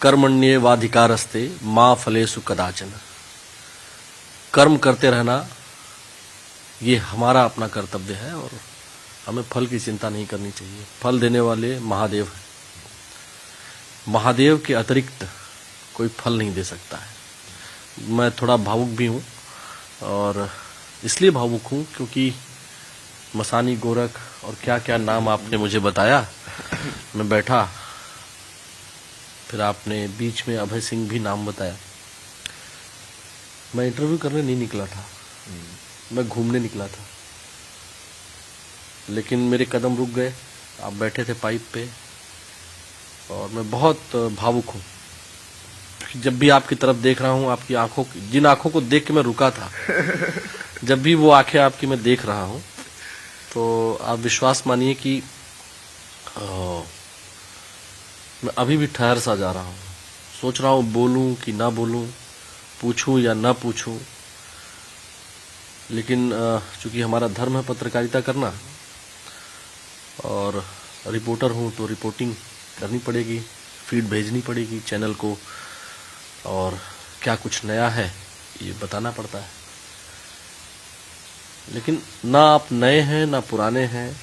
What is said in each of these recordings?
कर्मण्येवाधिकारस्ते माँ फलेषु कदाचन। कर्म करते रहना ये हमारा अपना कर्तव्य है और हमें फल की चिंता नहीं करनी चाहिए। फल देने वाले महादेव हैं। महादेव के अतिरिक्त कोई फल नहीं दे सकता है। मैं थोड़ा भावुक भी हूँ और इसलिए भावुक हूँ क्योंकि मसानी गोरख और क्या क्या नाम आपने मुझे बताया। मैं बैठा, फिर आपने बीच में अभय सिंह भी नाम बताया। मैं इंटरव्यू करने नहीं निकला था, मैं घूमने निकला था, लेकिन मेरे कदम रुक गए। आप बैठे थे पाइप पे और मैं बहुत भावुक हूँ। जब भी आपकी तरफ देख रहा हूँ, आपकी आंखों, जिन आंखों को देख के मैं रुका था, जब भी वो आंखें आपकी मैं देख रहा हूँ, तो आप विश्वास मानिए कि मैं अभी भी ठहर सा जा रहा हूँ। सोच रहा हूँ बोलूं कि ना बोलूं, पूछूं या ना पूछूं, लेकिन चूंकि हमारा धर्म है पत्रकारिता करना और रिपोर्टर हूं तो रिपोर्टिंग करनी पड़ेगी, फीड भेजनी पड़ेगी चैनल को और क्या कुछ नया है ये बताना पड़ता है। लेकिन ना आप नए हैं, ना पुराने हैं,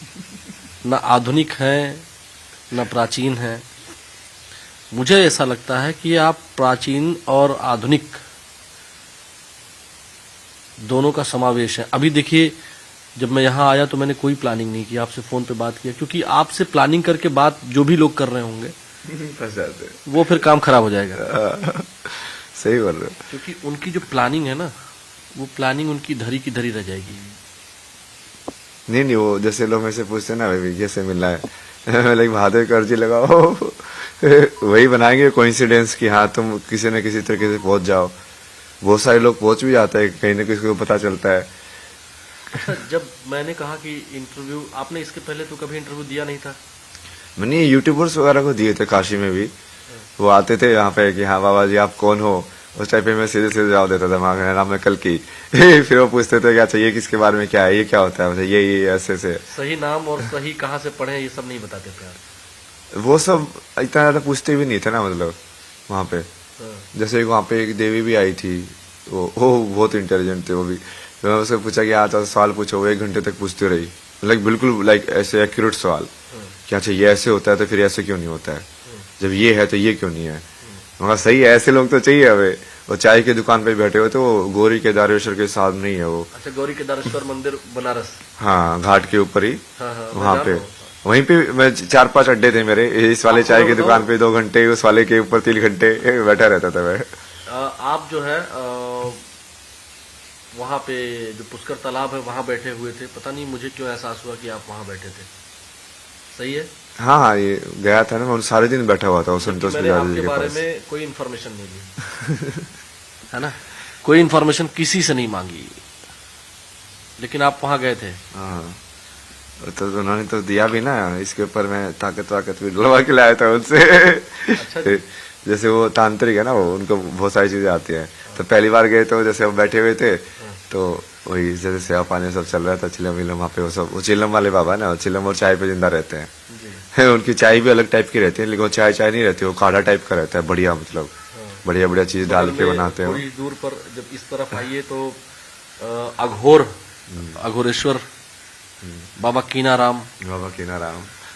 ना आधुनिक हैं, ना प्राचीन हैं। मुझे ऐसा लगता है कि आप प्राचीन और आधुनिक दोनों का समावेश है। अभी देखिए, जब मैं यहाँ आया तो मैंने कोई प्लानिंग नहीं की, आपसे फोन पे बात किया, क्योंकि आपसे प्लानिंग करके बात जो भी लोग कर रहे होंगे फंस जाते, वो फिर काम खराब हो जाएगा। सही बोल रहे हो। क्योंकि उनकी जो प्लानिंग है ना, वो प्लानिंग उनकी धरी की धरी रह जाएगी। नहीं, वो जैसे लोग मेरे से पूछते हैं ना भाई कैसे मिलना है, लाइक महादेव की अर्जी लगाओ, वही बनाएंगे कोइंसिडेंस कि हाँ तुम किसी न किसी तरीके से पहुंच जाओ। बहुत सारे लोग पहुंच भी जाते हैं, कहीं ना किसी को पता चलता है। अच्छा, जब मैंने कहा कि इंटरव्यू, आपने इसके पहले तो कभी इंटरव्यू दिया नहीं था? मैंने यूट्यूबर्स वगैरह को दिए थे, काशी में भी वो आते थे यहाँ पे कि हाँ बाबा जी आप कौन हो। उस टाइप पे मैं सीधे सीधे जवाब देता था, मेरा नाम है कल की। फिर वो पूछते थे क्या चाहिए, किसके बारे में, क्या है, ये क्या होता है, मतलब ये ऐसे से। सही नाम और सही कहाँ से पढ़े ये सब नहीं बताते थे आप? वो सब इतना ज्यादा पूछते भी नहीं थे ना, मतलब वहाँ पे। जैसे वहाँ पे एक देवी भी आई थी, वो बहुत इंटेलिजेंट थे वो भी। मैं उससे पूछा कि आज सवाल पूछो, वो 1 घंटे तक पूछती रही, लाइक बिल्कुल लाइक ऐसे एक्यूरेट सवाल। क्या चाहिए, ऐसे होता है तो फिर ऐसे क्यों नहीं होता है, जब ये है तो ये क्यों नहीं है। मगर सही है, ऐसे लोग तो चाहिए हमें। वो चाय की दुकान पे बैठे हुए थे, वो गौरी केदारेश्वर के साथ नहीं है वो। अच्छा, गौरी केदारेश्वर मंदिर बनारस। हाँ, घाट के ऊपर ही। हाँ, वहाँ पे वहीं पे मैं 4-5 अड्डे थे मेरे। इस वाले चाय की दुकान पे 2 घंटे, उस वाले के ऊपर 3 घंटे बैठा रहता था मैं। आप जो है वहाँ पे जो पुष्कर तालाब है वहाँ बैठे हुए थे। पता नहीं मुझे क्यों एहसास हुआ कि आप वहाँ बैठे थे। सही है? हाँ, ये गया था ना मैं, सारे दिन बैठा हुआ था वो संतोष पुजारी जी के बारे पास। में कोई इन्फॉर्मेशन नहीं ली है ना, कोई इन्फॉर्मेशन किसी से नहीं मांगी, लेकिन आप वहाँ गए थे। हाँ, तो उन्होंने तो दिया भी ना। इसके ऊपर मैं ताकत भी डलवा के लाया था उनसे। अच्छा जी। जैसे वो तांत्रिक है ना, वो उनको बहुत सारी चीजें आती हैं। तो पहली बार गए तो जैसे हम बैठे हुए थे, तो वही जैसे सेवा पानी सब चल रहा था, चिलम विलम वहाँ पे। वो सब वो चिलम वाले बाबा है ना, चिलम और चाय पे जिंदा रहते हैं। उनकी चाय भी अलग टाइप की रहती है, लेकिन वो चाय नहीं रहती, वो काढ़ा टाइप का रहता है, बढ़िया, मतलब बढ़िया बढ़िया चीज डाल के बनाते हैं। थोड़ी दूर पर जब इस तरफ आइए तो अघोरेश्वर बाबा कीनाराम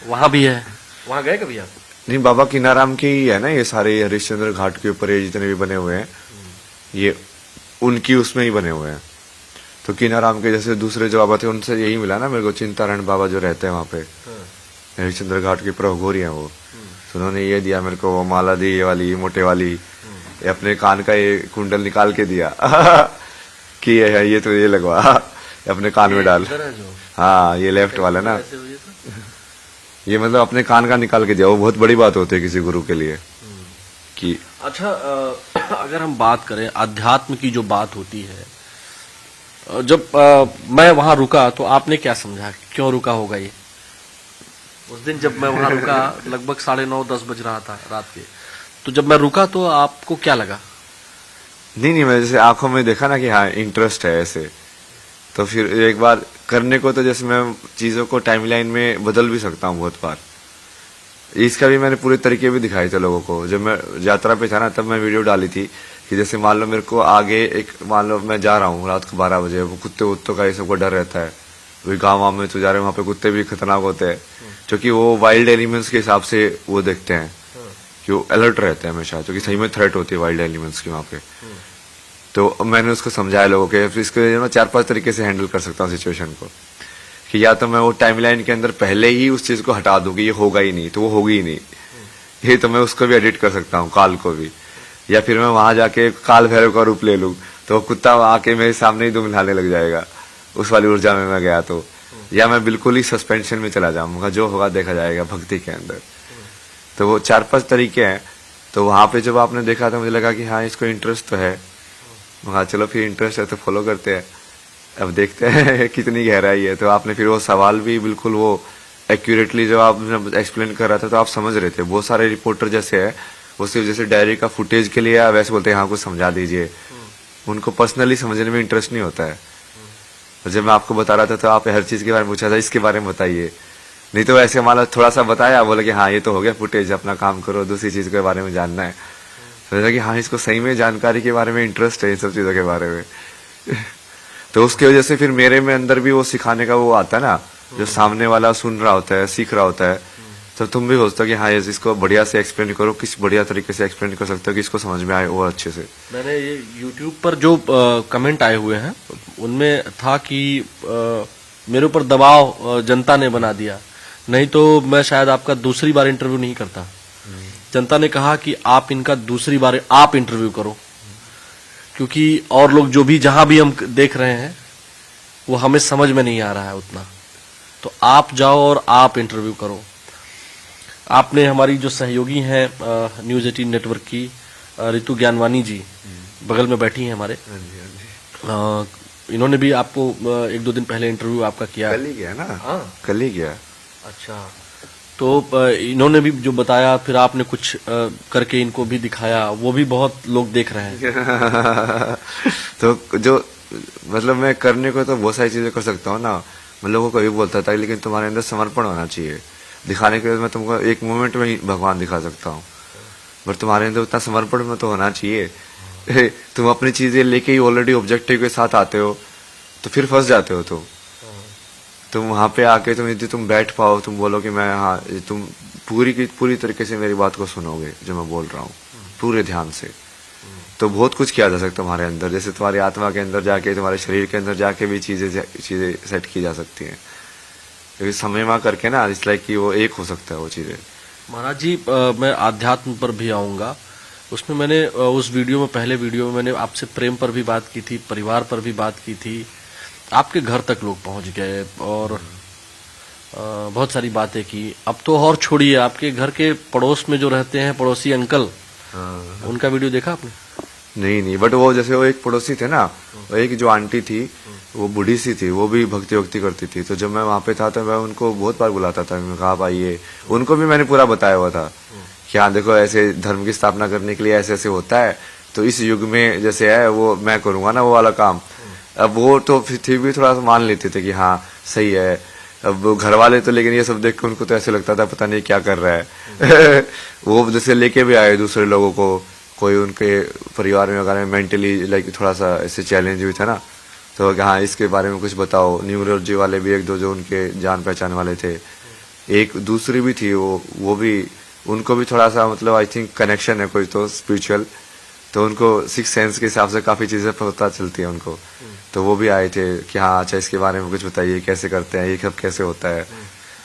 वहाँ भी है। वहाँ गए कभी आप? नहीं, बाबा कीनाराम की ही है ना ये सारे, हरिश्चंद्र घाट के ऊपर ये जितने भी बने हुए हैं, ये उनकी उसमें ही बने हुए हैं। तो कीनाराम के जैसे दूसरे जो बाबा थे उनसे यही मिला ना मेरे को, चिंतारण बाबा जो रहते हैं वहाँ पे, हरिश्चंद्र घाट के प्रभुगोरी हैं वो। तो उन्होंने ये दिया मेरे को, वो माला दी, ये वाली मोटे वाली, ये अपने कान का ये कुंडल निकाल के दिया कि ये तो ये लगवा अपने कान में डाल। हाँ, ये लेफ्ट वाला ना, ये मतलब अपने कान का निकाल के दिया। वो बहुत बड़ी बात होती है किसी गुरु के लिए कि। अच्छा, अगर हम बात करें अध्यात्म की, जो बात होती है, जब मैं वहां रुका तो आपने क्या समझा, क्यों रुका होगा ये? उस दिन जब मैं वहां रुका लगभग 9:30-10 बज रहा था रात के, तो जब मैं रुका तो आपको क्या लगा? नहीं, मैं जैसे आंखों में देखा ना कि हाँ इंटरेस्ट है ऐसे, तो फिर एक बार करने को, तो जैसे मैं चीजों को टाइमलाइन में बदल भी सकता हूँ बहुत बार। इसका भी मैंने पूरे तरीके भी दिखाए थे लोगों को। जब मैं यात्रा पे था ना तब मैं वीडियो डाली थी कि जैसे मान लो मेरे को आगे एक, मान लो मैं जा रहा हूँ रात को 12 बजे, वो कुत्ते वुत्तों का ये सब का डर रहता है। वही गाँव में तो जा रहे हैं, वहाँ पे कुत्ते भी खतरनाक होते हैं, क्योंकि वो वाइल्ड एलिमेंट्स के हिसाब से वो देखते हैं कि वो अलर्ट रहते हैं हमेशा, क्योंकि सही में थ्रेट होती है वाइल्ड एलिमेंट्स की वहाँ पे। तो मैंने उसको समझाया लोगों के, इसके मैं 4-5 तरीके से हैंडल कर सकता हूँ सिचुएशन को, कि या तो मैं वो टाइमलाइन के अंदर पहले ही उस चीज को हटा दूं कि ये होगा ही नहीं, तो वो होगी ही नहीं, ये तो मैं उसको भी एडिट कर सकता हूँ, काल को भी। या फिर मैं वहां जाके काल भैरव का रूप ले लूं, तो वो कुत्ता आके मेरे सामने ही दुम हिलाने लग जाएगा, उस वाली ऊर्जा में मैं गया तो। या मैं बिल्कुल ही सस्पेंशन में चला जाऊंगा, जो होगा देखा जाएगा भक्ति के अंदर। तो वो 4-5 तरीके हैं। तो वहां पे जब आपने देखा तो मुझे लगा कि हाँ इसको इंटरेस्ट तो है, हाँ चलो फिर इंटरेस्ट है तो फॉलो करते हैं, अब देखते हैं कितनी गहराई है। तो आपने फिर वो सवाल भी बिल्कुल वो एक्यूरेटली जब आप एक्सप्लेन कर रहा था तो आप समझ रहे थे। बहुत सारे रिपोर्टर जैसे है वो सिर्फ जैसे डायरी का फुटेज के लिए वैसे बोलते हैं हाँ कुछ समझा दीजिए, उनको पर्सनली समझने में इंटरेस्ट नहीं होता है। और जब मैं आपको बता रहा था तो आप हर चीज के बारे में पूछा था, इसके बारे में बताइए, नहीं तो ऐसे मान लो थोड़ा सा बताया, बोले कि हाँ ये तो हो गया फुटेज, अपना काम करो, दूसरी चीज के बारे में जानना है। सोचा कि हाँ इसको सही में जानकारी के बारे में इंटरेस्ट है, इन सब चीजों के बारे में। तो उसकी वजह से फिर मेरे में अंदर भी वो सिखाने का वो आता है ना, जो सामने वाला सुन रहा होता है, सीख रहा होता है, तो तुम भी सोचते हो कि हाँ इसको बढ़िया से एक्सप्लेन करो, किस बढ़िया तरीके से एक्सप्लेन कर सकते हो कि इसको समझ में आए और अच्छे से। मैंने ये YouTube पर जो कमेंट आए हुए हैं उनमें था कि मेरे ऊपर दबाव जनता ने बना दिया, नहीं तो मैं शायद आपका दूसरी बार इंटरव्यू नहीं करता। जनता ने कहा कि आप इनका दूसरी बार आप इंटरव्यू करो, क्योंकि और लोग जो भी जहां भी हम देख रहे हैं वो हमें समझ में नहीं आ रहा है उतना, तो आप जाओ और आप इंटरव्यू करो। आपने हमारी जो सहयोगी हैं न्यूज 18 नेटवर्क की रितु ज्ञानवानी जी बगल में बैठी हैं हमारे, इन्होंने भी आपको 1-2 दिन पहले इंटरव्यू आपका किया। कल ही गया ना? हाँ कल ही गया। अच्छा, तो इन्होंने भी जो बताया, फिर आपने कुछ करके इनको भी दिखाया, वो भी बहुत लोग देख रहे हैं। तो जो मतलब मैं करने को तो बहुत सारी चीजें कर सकता हूँ ना, मैं लोगों को भी बोलता था, लेकिन तुम्हारे अंदर समर्पण होना चाहिए। दिखाने के लिए मैं तुमको एक मोमेंट में ही भगवान दिखा सकता हूँ, बट तुम्हारे अंदर उतना समर्पण में तो होना चाहिए। तुम अपनी चीजें लेके ही ऑलरेडी ऑब्जेक्टिव के साथ आते हो तो फिर फंस जाते हो। तुम वहां पे आके तुम यदि तुम बैठ पाओ, तुम बोलो कि मैं हाँ, तुम पूरी तरीके से मेरी बात को सुनोगे जो मैं बोल रहा हूँ पूरे ध्यान से, तो बहुत कुछ किया जा सकता है तुम्हारे अंदर। जैसे तुम्हारी आत्मा के अंदर जाके, तुम्हारे शरीर के अंदर जाके भी चीजें सेट की जा सकती हैं, क्योंकि समय में करके ना इस लाइक कि वो एक हो सकता है वो चीजें। महाराज जी, मैं आध्यात्म पर भी आऊंगा। उसमें मैंने उस वीडियो में, पहले वीडियो में मैंने आपसे प्रेम पर भी बात की थी, परिवार पर भी बात की थी, आपके घर तक लोग पहुंच गए और बहुत सारी बातें की। अब तो और छोड़िए, आपके घर के पड़ोस में जो रहते हैं पड़ोसी अंकल, उनका वीडियो देखा आपने? नहीं, बट वो जैसे वो एक पड़ोसी थे ना, वो एक जो आंटी थी, वो बूढ़ी सी थी, वो भी भक्ति करती थी। तो जब मैं वहां पे था तो मैं उनको बहुत बार बुलाता था, मैं कहा आप आइए। उनको भी मैंने पूरा बताया हुआ था कि हाँ देखो ऐसे धर्म की स्थापना करने के लिए ऐसे ऐसे होता है, तो इस युग में जैसे है वो मैं करूंगा ना वो वाला काम। अब वो तो फिर भी थोड़ा सा मान लेते थे कि हाँ सही है। अब घर वाले तो, लेकिन ये सब देख के उनको तो ऐसे लगता था पता नहीं क्या कर रहा है। वो जैसे लेके भी आए दूसरे लोगों को, कोई उनके परिवार में अगर मेंटली लाइक थोड़ा सा ऐसे चैलेंज भी था ना, तो हाँ इसके बारे में कुछ बताओ। न्यूरोलॉजी वाले भी 1-2 जो उनके जान पहचान वाले थे, एक दूसरी भी थी वो भी, उनको भी थोड़ा सा मतलब आई थिंक कनेक्शन है कोई तो स्पिरिचुअल, तो उनको 6 सेंस के हिसाब से काफी चीजें पता चलती है उनको। तो वो भी आए थे कि हाँ अच्छा इसके बारे में कुछ बताइए, कैसे करते हैं, ये सब कैसे होता है।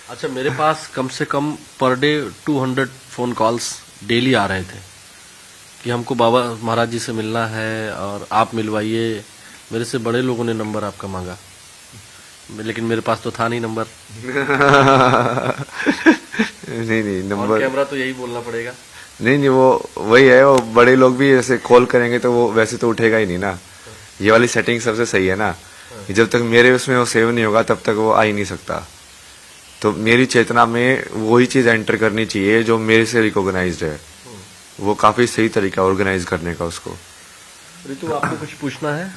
अच्छा, मेरे पास कम से कम per day 200 phone calls daily आ रहे थे कि हमको बाबा महाराज जी से मिलना है और आप मिलवाइए। मेरे से बड़े लोगों ने नंबर आपका मांगा, लेकिन मेरे पास तो था नहीं नंबर। नहीं नंबर, कैमरा तो यही बोलना पड़ेगा। नहीं वो वही है, वो बड़े लोग भी ऐसे कॉल करेंगे तो वो वैसे तो उठेगा ही नहीं ना। ये वाली सेटिंग सबसे सही है ना, जब तक मेरे उसमें वो सेव नहीं होगा तब तक वो आ ही नहीं सकता। तो मेरी चेतना में वही चीज एंटर करनी चाहिए जो मेरे से रिकॉग्नाइज्ड है, वो काफी सही तरीका ऑर्गेनाइज करने का उसको। ऋतु, आपको कुछ पूछना है?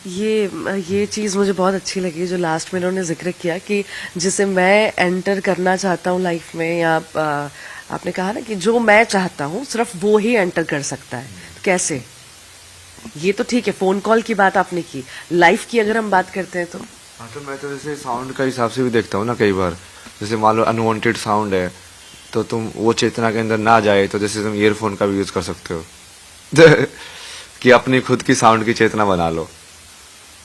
ये चीज़ मुझे बहुत अच्छी लगी जो लास्ट में इन्होंने जिक्र किया कि जिसे मैं एंटर करना चाहता हूँ लाइफ में, या आपने कहा ना कि जो मैं चाहता हूँ सिर्फ वो ही एंटर कर सकता है। कैसे? ये तो ठीक है, फोन कॉल की बात आपने की, लाइफ की अगर हम बात करते हैं तो हाँ, तो मैं तो जैसे साउंड का हिसाब से भी देखता हूँ ना कई बार। जैसे मान लो अनवांटेड साउंड है तो तुम वो चेतना के अंदर ना जाए तो जैसे तुम ईयरफोन का भी यूज कर सकते हो कि अपनी खुद की साउंड की चेतना बना लो।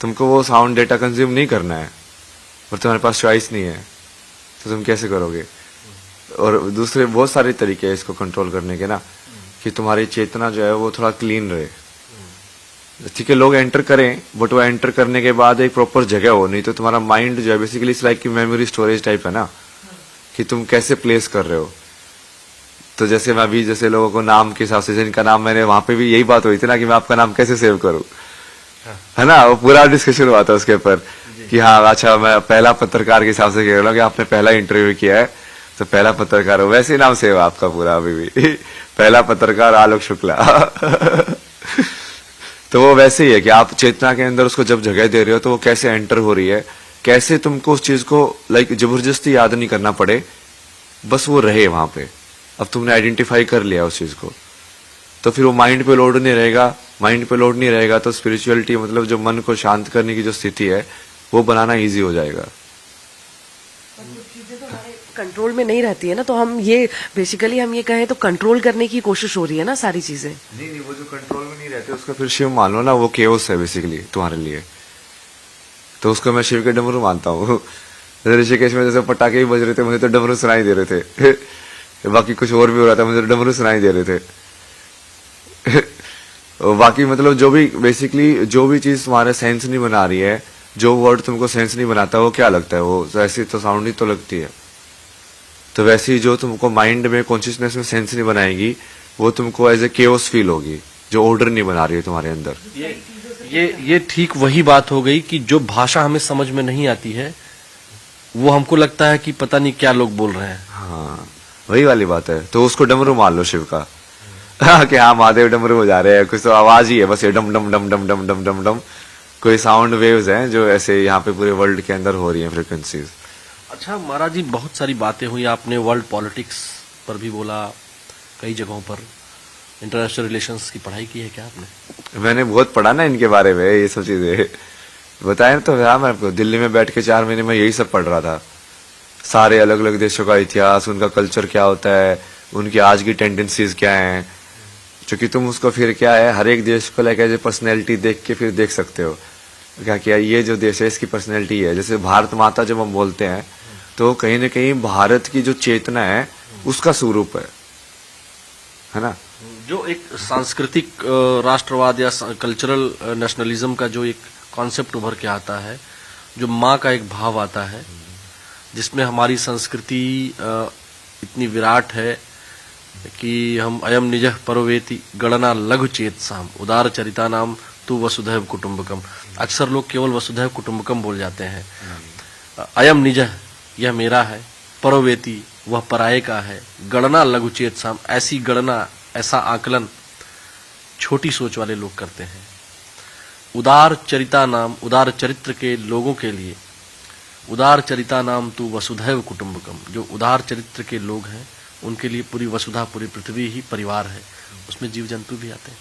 तुमको वो साउंड डेटा कंज्यूम नहीं करना है और तुम्हारे पास चॉइस नहीं है तो तुम कैसे करोगे? और दूसरे बहुत सारे तरीके हैं इसको कंट्रोल करने के ना, कि तुम्हारी चेतना जो है वो थोड़ा क्लीन रहे। ठीक है, लोग एंटर करें बट वो एंटर करने के बाद एक प्रॉपर जगह हो, नहीं तो तुम्हारा माइंड जो है basically it's like memory storage type है ना, कि तुम कैसे प्लेस कर रहे हो। तो जैसे मैं अभी जैसे लोगों को नाम के हिसाब से, जिनका नाम मैंने वहां पे भी यही बात हुई थी ना कि मैं आपका नाम कैसे सेव करूं, है ना, वो पूरा डिस्कशन हुआ था उसके ऊपर कि हाँ अच्छा मैं पहला पत्रकार के हिसाब से कह रहा हूँ कि आपने पहला इंटरव्यू किया है तो पहला पत्रकार हो, वैसे ही नाम सेव आपका पूरा अभी भी पहला पत्रकार आलोक शुक्ला तो वो वैसे ही है कि आप चेतना के अंदर उसको जब जगह दे रहे हो तो वो कैसे एंटर हो रही है, कैसे तुमको उस चीज को लाइक जबरदस्ती याद नहीं करना पड़े, बस वो रहे वहां पे। अब तुमने आइडेंटिफाई कर लिया उस चीज को तो फिर वो माइंड पे लोड नहीं रहेगा। माइंड पे लोड नहीं रहेगा तो स्पिरिचुअलिटी मतलब जो मन को शांत करने की जो स्थिति है वो बनाना इजी हो जाएगा। कंट्रोल में नहीं रहती है ना, तो हम ये बेसिकली हम ये कहें तो कंट्रोल करने की कोशिश हो रही है ना सारी चीजें। नहीं, वो जो कंट्रोल में नहीं रहते उसका फिर शिव मान लो ना, वो केओस है बेसिकली तुम्हारे लिए। तो उसको मैं शिव के डमरू मानता हूँ। ऋषिकेश में जैसे पटाखे ही बज रहे थे मुझे तो डमरू सुनाई दे रहे थे बाकी कुछ और भी हो रहा था मुझे तो डमरू सुनाई दे रहे थे बाकी मतलब जो भी बेसिकली जो भी चीज तुम्हारे सेंस नहीं बना रही है, जो वर्ड तुमको सेंस नहीं बनाता वो क्या लगता है, वो ऐसी तो साउंड ही तो लगती है। तो वैसे ही जो तुमको माइंड में कॉन्शियसनेस में सेंस नहीं बनाएगी वो तुमको एज ए केओस फील होगी, जो ऑर्डर नहीं बना रही है तुम्हारे अंदर। ये ठीक वही बात हो गई कि जो भाषा हमें समझ में नहीं आती है वो हमको लगता है कि पता नहीं क्या लोग बोल रहे हैं। हाँ, वही वाली बात है। तो उसको डमरू मान लो शिव का कि हाँ महादेव डमरू हो जा रहे हैं, कुछ तो आवाज ही है बस, ये डम डम डम डम डम डम डम डम कोई साउंड वेव्स हैं जो ऐसे यहाँ पे पूरे वर्ल्ड के अंदर हो रही हैं फ्रिक्वेंसीज। अच्छा महाराज जी, बहुत सारी बातें हुई, आपने वर्ल्ड पॉलिटिक्स पर भी बोला, कई जगहों पर इंटरनेशनल रिलेशंस की पढ़ाई की है क्या आपने? मैंने बहुत पढ़ा ना इनके बारे में, ये सब चीजें बताया तो यार, मैं आपको दिल्ली में बैठ के 4 महीने में यही सब पढ़ रहा था। सारे अलग अलग देशों का इतिहास, उनका कल्चर क्या होता है, उनकी आज की टेंडेंसीज क्या हैं, क्योंकि तुम उसको फिर क्या है हर एक देश को लेकर जो पर्सनैलिटी देख के फिर देख सकते हो क्या क्या ये जो देश है इसकी पर्सनैलिटी है। जैसे भारत माता जब हम बोलते हैं तो कहीं ना कहीं भारत की जो चेतना है उसका स्वरूप है ना। जो एक सांस्कृतिक राष्ट्रवाद या कल्चरल नेशनलिज्म का जो एक कॉन्सेप्ट उभर के आता है, जो माँ का एक भाव आता है, जिसमें हमारी संस्कृति इतनी विराट है कि हम अयम निजः परोवेति गणना लघु चेतसाम उदार चरिता नाम तू वसुधैव कुटुंबकम। अक्सर लोग केवल वसुधैव कुटुंबकम बोल जाते हैं। अयम निजः यह मेरा है, परोवेति वह पराये का है, गणना लघु चेतसाम ऐसी गणना ऐसा आकलन छोटी सोच वाले लोग करते हैं। उदार चरिता नाम उदार चरित्र के लोगों के लिए उदार चरिता नाम तू वसुधैव कुटुंबकम, जो उदार चरित्र के लोग हैं उनके लिए पूरी वसुधा पूरी पृथ्वी ही परिवार है, उसमें जीव जंतु भी आते हैं।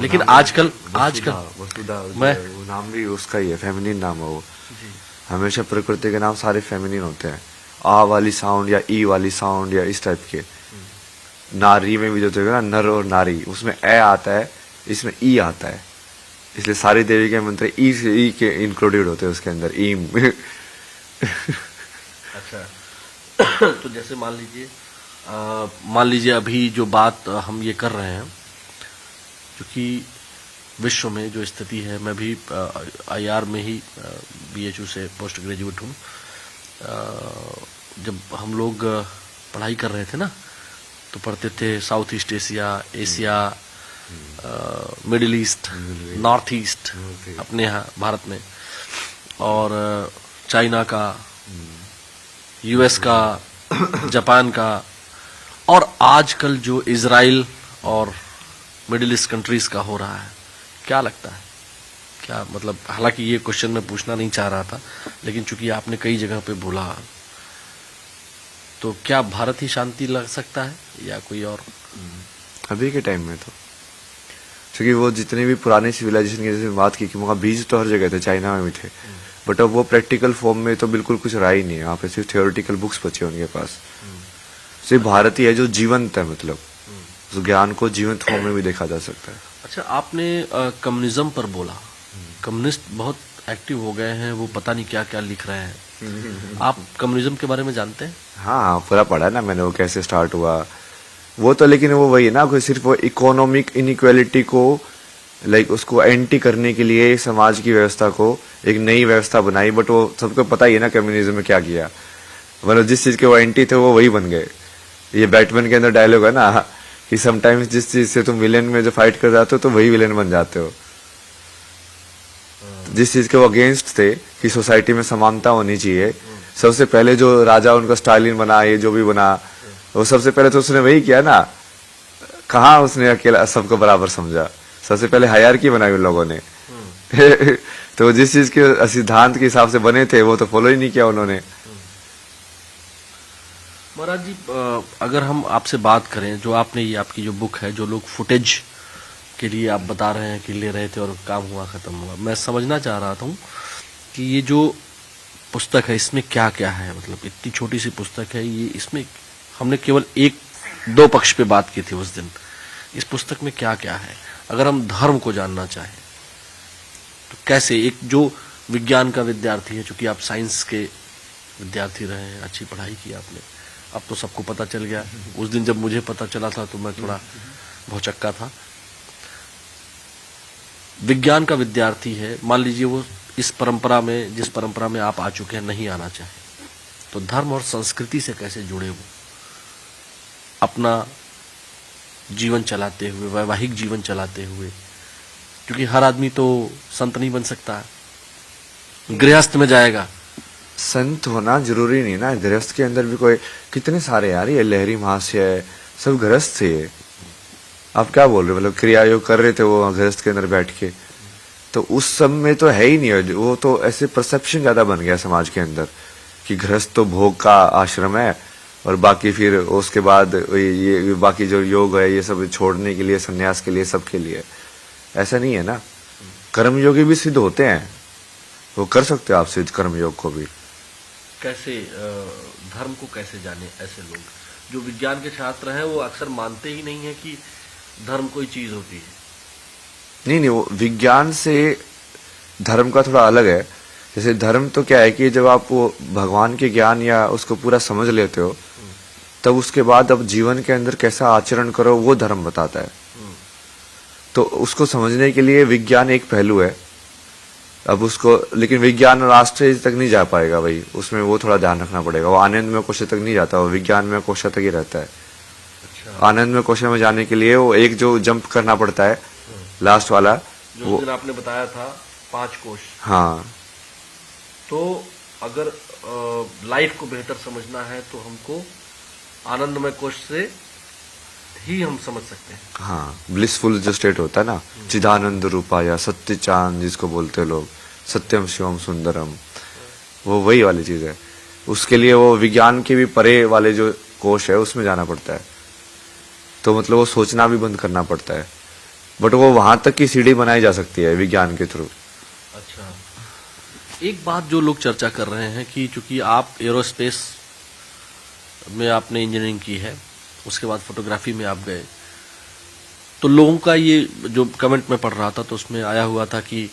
लेकिन आजकल वसुधा मैं वो नाम भी उसका ही है, फेमिनिन नाम है वो। हमेशा प्रकृति के नाम सारे फेमिनिन होते हैं, आ वाली साउंड या ई वाली साउंड या इस टाइप के। नारी में भी जो देखो ना नर और नारी, उसमें ए आता है, इसमें ई आता है, इसलिए सारी देवी के मंत्र ई से ई के इंक्लूडेड होते हैं उसके अंदर, ईम अच्छा तो जैसे मान लीजिए अभी जो बात हम ये कर रहे हैं, क्योंकि विश्व में जो स्थिति है, मैं भी आईआर में ही बीएचयू से पोस्ट ग्रेजुएट हूँ। जब हम लोग पढ़ाई कर रहे थे ना तो पढ़ते थे south east Asia, middle east, north east अपने यहाँ भारत में, और चाइना का, यूएस का, जापान का, और आजकल जो इजराइल और मिडिल ईस्ट कंट्रीज का हो रहा है, क्या लगता है क्या मतलब, हालांकि ये क्वेश्चन मैं पूछना नहीं चाह रहा था, लेकिन चूंकि आपने कई जगह पे बोला, तो क्या भारत ही शांति लग सकता है या कोई और? अभी के टाइम में तो, क्योंकि वो जितने भी पुराने सिविलाइजेशन की जैसे बात की कि वहाँ बीज तो हर जगह थे, चाइना में भी थे, बट अब वो प्रैक्टिकल फॉर्म में तो बिल्कुल कुछ रहा ही नहीं है। वहाँ पे सिर्फ थियोरिटिकल बुक्स बचे उनके पास। सिर्फ भारत ही है जो जीवंत है, मतलब उस ज्ञान को जीवंत फॉर्म में भी देखा जा सकता है। अच्छा, आपने कम्युनिज्म पर बोला, कम्युनिस्ट बहुत एक्टिव हो गए हैं, वो पता नहीं क्या क्या लिख रहे हैं। आप कम्युनिज्म के बारे में जानते हैं? हाँ, पूरा पढ़ा है ना मैंने, वो कैसे स्टार्ट हुआ वो तो। लेकिन वो वही है ना, कोई सिर्फ वो इकोनॉमिक इनइक्वालिटी को लाइक उसको एंटी करने के लिए समाज की व्यवस्था को एक नई व्यवस्था बनाई, बट वो सबको पता ही है ना कम्युनिज्म में क्या किया। मतलब जिस चीज के वो एंटी थे वो वही बन गए। ये बैटमैन के अंदर डायलॉग है ना कि समटाइम्स जिस चीज से तुम विलेन में जो फाइट कर जाते हो तो वही विलेन बन जाते हो। जिस चीज के वो अगेंस्ट थे कि सोसाइटी में समानता होनी चाहिए, सबसे पहले जो राजा उनका स्टालिन बना, ये जो भी बना, वो सबसे पहले तो उसने वही किया ना। कहाँ उसने अकेला सबको बराबर समझा, सबसे पहले हायरार्की बनाई उन लोगों ने। तो जिस चीज के सिद्धांत के हिसाब से बने थे वो तो फॉलो ही नहीं किया उन्होंने। महाराज जी, अगर हम आपसे बात करें, जो आपने ये आपकी जो बुक है, जो लोग फुटेज के लिए आप बता रहे हैं कि ले रहे थे और काम हुआ खत्म हुआ, मैं समझना चाह रहा था कि ये जो पुस्तक है इसमें क्या क्या है। मतलब इतनी छोटी सी पुस्तक है ये, इसमें हमने केवल एक दो पक्ष पे बात की थी उस दिन। इस पुस्तक में क्या क्या है? अगर हम धर्म को जानना चाहें तो कैसे, एक जो विज्ञान का विद्यार्थी है, चूंकि आप साइंस के विद्यार्थी रहे हैं, अच्छी पढ़ाई की आपने, अब तो सबको पता चल गया। उस दिन जब मुझे पता चला था तो मैं थोड़ा भौचक्का था। विज्ञान का विद्यार्थी है, मान लीजिए वो इस परंपरा में, जिस परंपरा में आप आ चुके हैं, नहीं आना चाहे, तो धर्म और संस्कृति से कैसे जुड़े वो अपना जीवन चलाते हुए, वैवाहिक जीवन चलाते हुए? क्योंकि हर आदमी तो संत नहीं बन सकता है, गृहस्थ में जाएगा। संत होना जरूरी नहीं ना, गृहस्थ के अंदर भी कोई कितने सारे यार, ये लहरी महाशय है, सब गृहस्थ थे। आप क्या बोल रहे हो? मतलब क्रिया योग कर रहे थे वो गृहस्थ के अंदर बैठ के, तो उस सब में तो है ही नहीं है। वो तो ऐसे परसेप्शन ज्यादा बन गया समाज के अंदर कि गृहस्थ तो भोग का आश्रम है और बाकी फिर उसके बाद ये बाकी जो योग है ये सब छोड़ने के लिए, संन्यास के लिए, सबके लिए। ऐसा नहीं है ना। कर्मयोगी भी सिद्ध होते हैं, वो कर सकते हो आप सिद्ध कर्म योग को भी। कैसे धर्म को कैसे जाने? ऐसे लोग जो विज्ञान के छात्र हैं वो अक्सर मानते ही नहीं है कि धर्म कोई चीज होती है। नहीं, वो विज्ञान से धर्म का थोड़ा अलग है। जैसे धर्म तो क्या है कि जब आप वो भगवान के ज्ञान या उसको पूरा समझ लेते हो, तब उसके बाद अब जीवन के अंदर कैसा आचरण करो वो धर्म बताता है। तो उसको समझने के लिए विज्ञान एक पहलू है। अब उसको, लेकिन विज्ञान राष्ट्रीय तक नहीं जा पाएगा भाई, उसमें वो थोड़ा ध्यान रखना पड़ेगा। वो आनंद में कोश तक नहीं जाता, वो विज्ञान में कोश तक ही रहता है। अच्छा। आनंद में कोश में जाने के लिए वो एक जो जंप करना पड़ता है, लास्ट वाला, जो दिन आपने बताया था 5 कोश। हाँ। तो अगर लाइफ को बेहतर समझना है तो हमको आनंदमय कोश से ही हम समझ सकते हैं। हाँ, ब्लिसफुल जो स्टेट होता है ना, चिदानंद रूपा या सत्य चांद जिसको बोलते हैं लोग, सत्यम शिवम सुंदरम, वो वही वाली चीज है। उसके लिए वो विज्ञान के भी परे वाले जो कोश है उसमें जाना पड़ता है। तो मतलब वो सोचना भी बंद करना पड़ता है, बट वो वहां तक की सीढ़ी बनाई जा सकती है विज्ञान के थ्रू। अच्छा, एक बात जो लोग चर्चा कर रहे हैं कि चूंकि आप एरोस्पेस में आपने इंजीनियरिंग की है, उसके बाद फोटोग्राफी में आप गए, तो लोगों का ये जो कमेंट में पढ़ रहा था तो उसमें आया हुआ था कि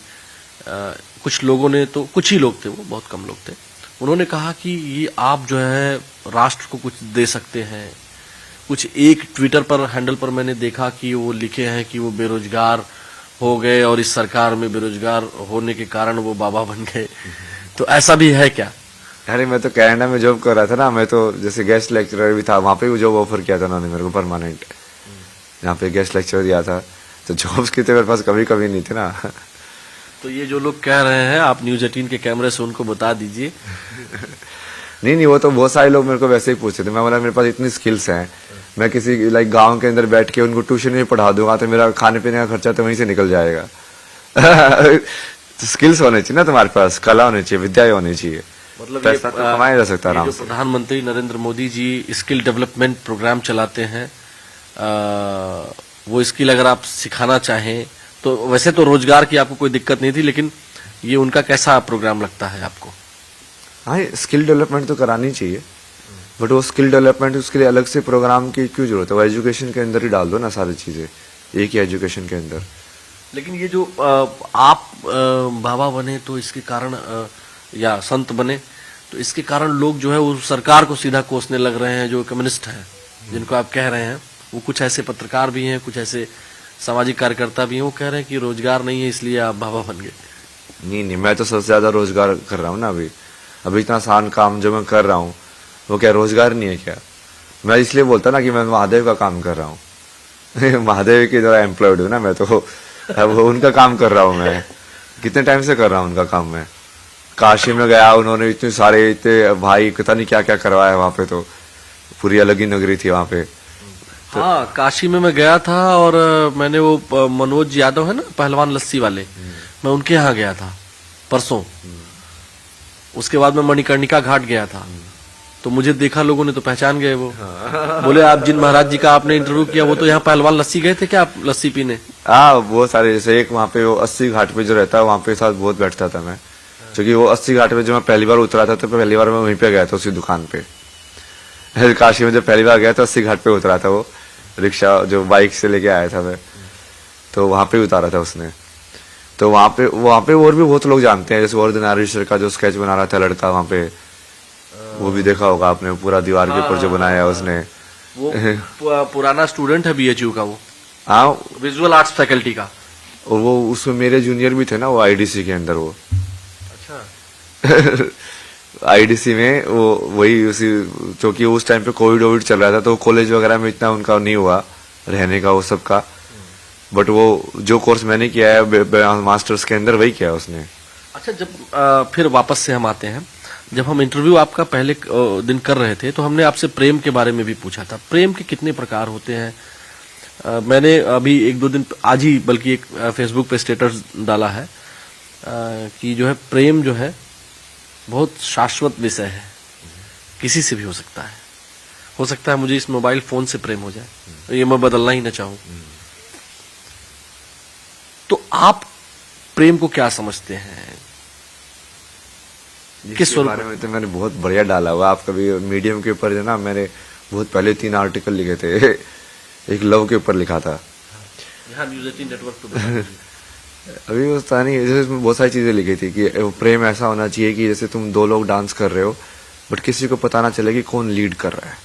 कुछ लोगों ने, तो कुछ ही लोग थे, वो बहुत कम लोग थे, उन्होंने कहा कि ये आप जो है राष्ट्र को कुछ दे सकते हैं। कुछ एक ट्विटर पर हैंडल पर मैंने देखा कि वो लिखे हैं कि वो बेरोजगार हो गए और इस सरकार में बेरोजगार होने के कारण वो बाबा बन गए। तो ऐसा भी है क्या? अरे मैं तो कनाडा में जॉब कर रहा था ना, मैं तो जैसे गेस्ट लेक्चरर भी था, वहां पे भी जॉब ऑफर किया था उन्होंने मेरे को परमानेंट, यहाँ पे गेस्ट लेक्चर दिया था। तो जॉब्स की तो मेरे पास कभी कभी नहीं थी ना। तो ये जो लोग कह रहे हैं, आप न्यूज 18 के कैमरे से उनको बता दीजिए। नहीं, वो तो बहुत सारे लोग मेरे को वैसे ही पूछते थे। मैं बोला मेरे पास इतनी स्किल्स हैं, मैं किसी लाइक गांव के अंदर बैठ के उनको ट्यूशन में पढ़ा दूंगा तो मेरा खाने पीने का खर्चा तो वहीं से निकल जाएगा। तो स्किल्स होने चाहिए ना तुम्हारे पास, कला होनी चाहिए, विद्या होनी चाहिए, मतलब पैसा तो कमाया जा सकता है ये आराम जो से। प्रधानमंत्री Narendra Modi ji skill development programme चलाते हैं, वो स्किल अगर आप सिखाना चाहें तो वैसे तो रोजगार की आपको कोई दिक्कत नहीं थी, लेकिन ये उनका कैसा प्रोग्राम लगता है आपको? हाँ, स्किल डेवलपमेंट तो करानी चाहिए, बट वो स्किल डेवलपमेंट उसके लिए अलग से प्रोग्राम की क्यों जरूरत है? वो एजुकेशन के अंदर ही डाल दो ना सारी चीजें, एक ही एजुकेशन के अंदर। लेकिन ये जो आप बाबा बने तो इसके कारण या संत बने तो इसके कारण लोग जो है वो सरकार को सीधा कोसने लग रहे हैं, जो कम्युनिस्ट हैं जिनको आप कह रहे हैं। वो कुछ ऐसे पत्रकार भी हैं, कुछ ऐसे सामाजिक कार्यकर्ता भी हैं, वो कह रहे हैं कि रोजगार नहीं है इसलिए आप बाबा बन गए। नहीं, मैं तो सबसे ज्यादा रोजगार कर रहा हूँ ना अभी इतना आसान काम जो मैं कर रहा हूँ वो क्या रोजगार नहीं है क्या? मैं इसलिए बोलता ना कि मैं महादेव का काम कर रहा हूँ महादेव की तरह एम्प्लॉयड हूँ ना मैं, तो अब उनका काम कर रहा हूँ मैं, कितने टाइम से कर रहा हूँ उनका काम मैं। काशी में गया, उन्होंने इतने सारे इतने भाई पता नहीं क्या क्या करवाया वहां पे, तो पूरी अलग ही नगरी थी वहां पे। हाँ, काशी में मैं गया था और मैंने वो मनोज यादव है ना पहलवान लस्सी वाले, मैं उनके यहाँ गया था परसों। उसके बाद मैं मणिकर्णिका घाट गया था, तो मुझे देखा लोगों ने तो पहचान गए। वो बोले आप जिन महाराज जी का आपने इंटरव्यू किया वो तो यहाँ पहलवान लस्सी गए थे क्या आप लस्सी पीने? हाँ, वो सारे, जैसे एक वहां पे वो 80 घाट पे जो रहता है वहां पे साथ बहुत बैठता था मैं, क्योंकि वो 80 घाट पे जब मैं पहली बार उतरा था तो पहली बार मैं वहीं पे गया था उसी दुकान पे। काशी में जब पहली बार गया था 80 घाट पे उतरा था वो, रिक्शा जो बाइक से लेके आया था मैं, तो वहां पे उतारा था उसने। तो वहां पे और भी बहुत लोग जानते हैं, जैसे ऑर्डिनरी का जो स्केच बना रहा था लड़का वहां पे, वो भी देखा होगा आपने, पूरा दीवार के ऊपर जो बनाया उसने। वो पुराना स्टूडेंट है बीएचयू का, वो हाँ, विजुअल आर्ट्स फैकल्टी का। और वो उसमें मेरे जूनियर भी थे ना, वो आईडीसी के अंदर वो अच्छा आईडीसी में वो वही उसी, क्योंकि उस टाइम पे कोविड चल रहा था तो कॉलेज वगैरह में इतना उनका नहीं हुआ रहने का वो सब का, बट वो जो कोर्स मैंने किया है मास्टर्स के अंदर वही किया उसने। अच्छा, जब फिर वापस से हम आते हैं, जब हम इंटरव्यू आपका पहले दिन कर रहे थे तो हमने आपसे प्रेम के बारे में भी पूछा था। प्रेम के कितने प्रकार होते हैं? मैंने अभी एक दो दिन आज ही बल्कि एक फेसबुक पे स्टेटस डाला है कि जो है प्रेम जो है बहुत शाश्वत विषय है, किसी से भी हो सकता है मुझे इस मोबाइल फोन से प्रेम हो जाए तो ये मैं बदलना ही ना चाहूं। तो आप प्रेम को क्या समझते हैं? किस स्वरूप बारे में तो मैंने बहुत बढ़िया डाला हुआ, आप कभी मीडियम के ऊपर जो ना, मैंने बहुत पहले 3 आर्टिकल लिखे थे एक लव के ऊपर लिखा था। यहाँ न्यूज़ 18 नेटवर्क पे बता दीजिए। अभी वो था नहीं, जैसे इसमें बहुत सारी चीजें लिखी थी कि प्रेम ऐसा होना चाहिए कि जैसे तुम 2 लोग डांस कर रहे हो बट किसी को पता ना चले कि कौन लीड कर रहा है,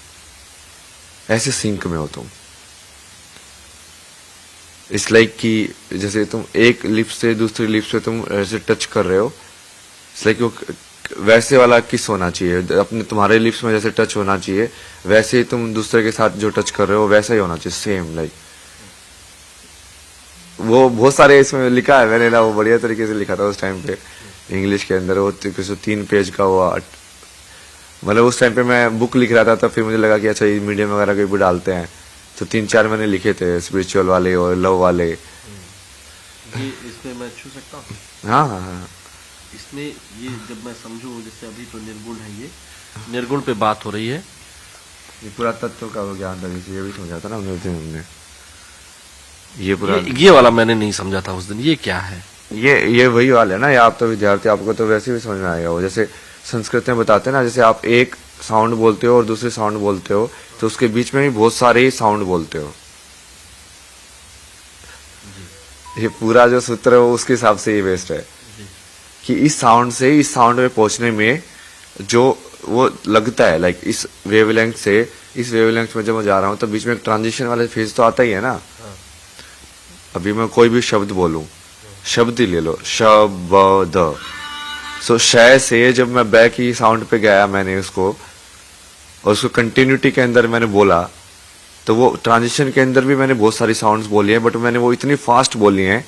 ऐसे सिंक में हो तुम। इट्स लाइक कि जैसे तुम एक लिप्स से दूसरी लिप्स से तुम ऐसे टच कर रहे हो, इट्स लाइक वैसे वाला किस होना चाहिए, अपने तुम्हारे लिप्स में जैसे टच होना चाहिए वैसे ही तुम दूसरे के साथ जो टच कर रहे हो वैसा ही होना चाहिए, सेम लाइक। वो बहुत सारे इसमें लिखा है मैंने ना, वो बढ़िया तरीके से लिखा था उस टाइम पे इंग्लिश के अंदर। वो 3 पेज का हुआ, मतलब उस टाइम पे मैं बुक लिख रहा था तब फिर मुझे लगा कि अच्छा ये मीडियम वगैरह के भी डालते हैं, तो 3-4 मैंने लिखे थे, स्पिरिचुअल वाले और लव वाले। ये इसमें मैं छू सकता हूँ? हाँ हाँ हाँ, इसमें ये जब मैं समझूं, जैसे अभी तो निर्गुण है, ये निर्गुण पे बात हो रही है। ये पूरा तत्व का वो ज्ञान था, जैसे ये भी समझा था ना हमने ये पूरा ये वाला मैंने नहीं समझा था उस दिन, ये क्या है? ये वही वाला है ना, ये आप तो विद्यार्थी, आपको तो वैसे भी समझ में आएगा। वो जैसे संस्कृत में बताते हैं ना, जैसे आप एक साउंड बोलते हो और दूसरे साउंड बोलते हो तो उसके बीच में भी बहुत सारे साउंड बोलते हो। ये पूरा जो सूत्र है वो उसके हिसाब से ये बेस्ट है कि इस साउंड से इस साउंड में पहुंचने में जो वो लगता है, लाइक इस वेवलेंथ से इस वेवलेंथ में जब मैं जा रहा हूँ तो बीच में एक ट्रांजिशन वाला फेज तो आता ही है ना। अभी मैं कोई भी शब्द बोलूं, शब्द ही ले लो, शब्द, सो शय से जब मैं बैक की साउंड पे गया मैंने उसको, और उसको कंटिन्यूटी के अंदर मैंने बोला, तो वो ट्रांजिशन के अंदर भी मैंने बहुत सारी साउंड्स बोली है, बट मैंने वो इतनी फास्ट बोली है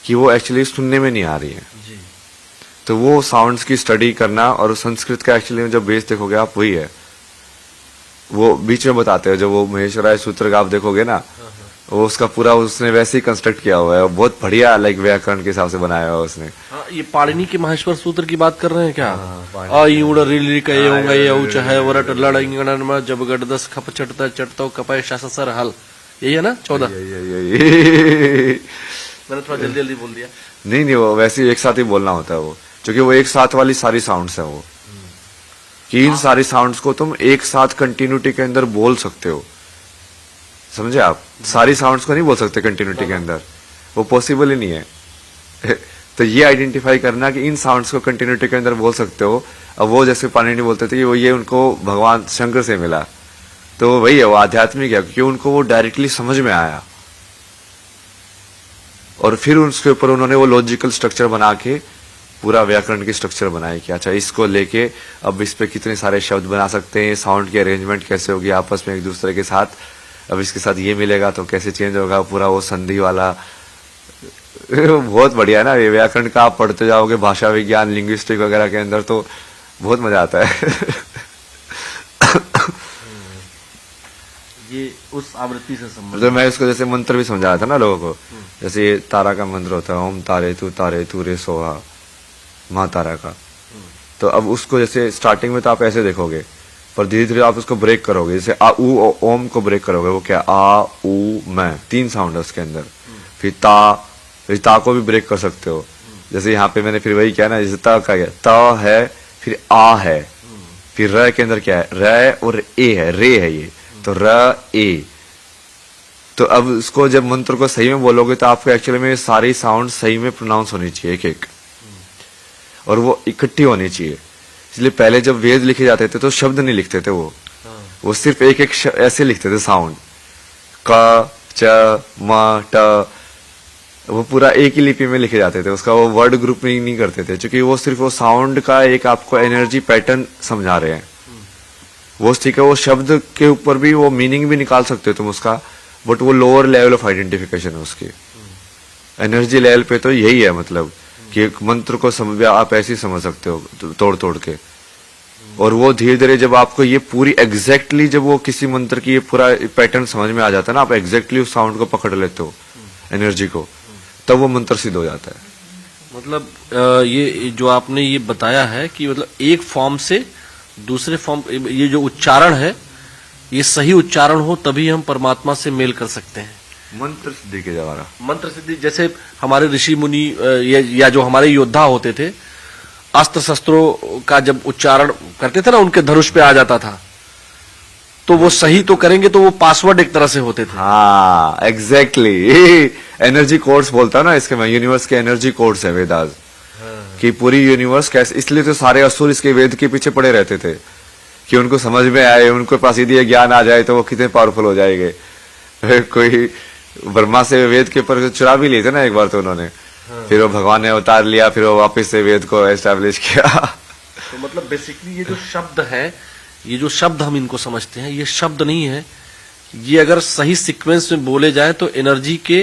कि वो एक्चुअली सुनने में नहीं आ रही है। तो वो साउंड्स की स्टडी करना, और संस्कृत का एक्चुअली जब बेस देखोगे आप वही है, वो बीच में बताते हैं, जब वो महेश्वराय सूत्र का आप देखोगे ना, वो उसका पूरा उसने वैसे ही कंस्ट्रक्ट किया हुआ है, बहुत बढ़िया लाइक व्याकरण के हिसाब से बनाया हुआ है उसने। हाँ, ये पाणिनि के माहेश्वर सूत्र की बात कर रहे हैं क्या? पाणिनि अयुड़ रिली कयुंग यऊ चाहे वरट लड़ंगण में जब गडदस खप चटता चटतो कपय शाससर हल, यही है ना 14? मैंने थोड़ा जल्दी जल्दी बोल दिया। नहीं वो वैसे ही एक साथ ही बोलना होता है वो, क्योंकि वो एक साथ वाली सारी साउंड्स है वो, कि इन सारी साउंड्स को तुम एक साथ कंटिन्यूटी के अंदर बोल सकते हो, समझे आप? सारी साउंड्स को नहीं बोल सकते कंटिन्यूटी के अंदर, वो पॉसिबल ही नहीं है। तो ये आइडेंटिफाई करना कि इन साउंड्स को कंटिन्यूटी के अंदर बोल सकते हो। अब वो जैसे पाणिनि बोलते थे कि वो ये उनको भगवान शंकर से मिला, तो वही है, वो आध्यात्मिक है, क्योंकि उनको वो डायरेक्टली समझ में आया और फिर उसके ऊपर उन्होंने वो लॉजिकल स्ट्रक्चर बना के पूरा व्याकरण की स्ट्रक्चर बनाई कि अच्छा इसको लेके अब इस पे कितने सारे शब्द बना सकते हैं, साउंड की अरेंजमेंट कैसे होगी आपस में एक दूसरे के साथ, अब इसके साथ ये मिलेगा तो कैसे चेंज होगा, पूरा वो संधि वाला। बहुत बढ़िया ना, ये व्याकरण का आप पढ़ते जाओगे, भाषा विज्ञान लिंग्विस्टिक वगैरह के अंदर, तो बहुत मजा आता है। ये उस आवृत्ति से संबंधित। तो मैं इसको जैसे मंत्र भी समझाया था ना लोगों को, जैसे ये तारा का मंत्र होता है, ओम तारे तू रे सोहा, माँ तारा का। तो अब उसको जैसे स्टार्टिंग में तो आप ऐसे देखोगे, पर धीरे धीरे आप उसको ब्रेक करोगे, जैसे आ ऊ ओम को ब्रेक करोगे, वो क्या आ ऊ मैं, 3 साउंड है उसके अंदर। फिर ता को भी ब्रेक कर सकते हो, जैसे यहाँ पे मैंने फिर वही किया ना, जैसे ता का गया, ता है, फिर आ है, फिर र के अंदर क्या है, र और ए है, रे है ये, तो र ए। तो अब उसको जब मंत्र को सही में बोलोगे तो आपको एक्चुअली में सारी साउंड सही में प्रोनाउंस होनी चाहिए एक एक, और वो इकट्ठी होनी चाहिए। इसलिए पहले जब वेद लिखे जाते थे तो शब्द नहीं लिखते थे, वो सिर्फ एक एक ऐसे लिखते थे साउंड, क च म ट, वो पूरा एक ही लिपि में लिखे जाते थे, उसका वो वर्ड ग्रुप में नहीं करते थे, क्योंकि वो सिर्फ वो साउंड का एक आपको एनर्जी पैटर्न समझा रहे हैं। वो ठीक है, वो शब्द के ऊपर भी वो मीनिंग भी निकाल सकते हो तुम उसका, बट वो लोअर लेवल ऑफ आइडेंटिफिकेशन है उसकी। एनर्जी लेवल पे तो यही है, मतलब कि एक मंत्र को समझ आप ऐसे ही समझ सकते हो तोड़ तोड़ के, और वो धीरे धीरे जब आपको ये पूरी एग्जैक्टली जब वो किसी मंत्र की ये पूरा पैटर्न समझ में आ जाता है ना, आप एग्जैक्टली उस साउंड को पकड़ लेते हो, एनर्जी को, तब वो मंत्र सिद्ध हो जाता है। मतलब ये जो आपने ये बताया है कि मतलब एक फॉर्म से दूसरे फॉर्म, ये जो उच्चारण है ये सही उच्चारण हो तभी हम परमात्मा से मेल कर सकते हैं। मंत्र सिद्धि के द्वारा, मंत्र सिद्धि, जैसे हमारे ऋषि मुनि या जो हमारे योद्धा होते थे, अस्त्र शस्त्रों का जब उच्चारण करते थे ना, उनके धनुष पे आ जाता था, तो वो सही तो करेंगे तो वो पासवर्ड एक तरह से होते थे। हाँ एग्जैक्टली, एनर्जी कोड्स बोलता है ना इसके, मैं यूनिवर्स के एनर्जी कोड्स है वेदास, कि पूरी यूनिवर्स कैसे, इसलिए तो सारे असुर इसके वेद के पीछे पड़े रहते थे कि उनको समझ में आए, उनको पास यदि ज्ञान आ जाए तो वो कितने पावरफुल हो जाएंगे। कोई ब्रह्मा से वेद के ऊपर चुरा भी लिए थे ना एक बार तो उन्होंने, फिर वो भगवान ने अवतार लिया, फिर वो वापस से वेद को एस्टैब्लिश किया। तो मतलब बेसिकली ये जो शब्द है, ये जो शब्द हम इनको समझते हैं, ये शब्द नहीं है, ये अगर सही सीक्वेंस में बोले जाए तो एनर्जी के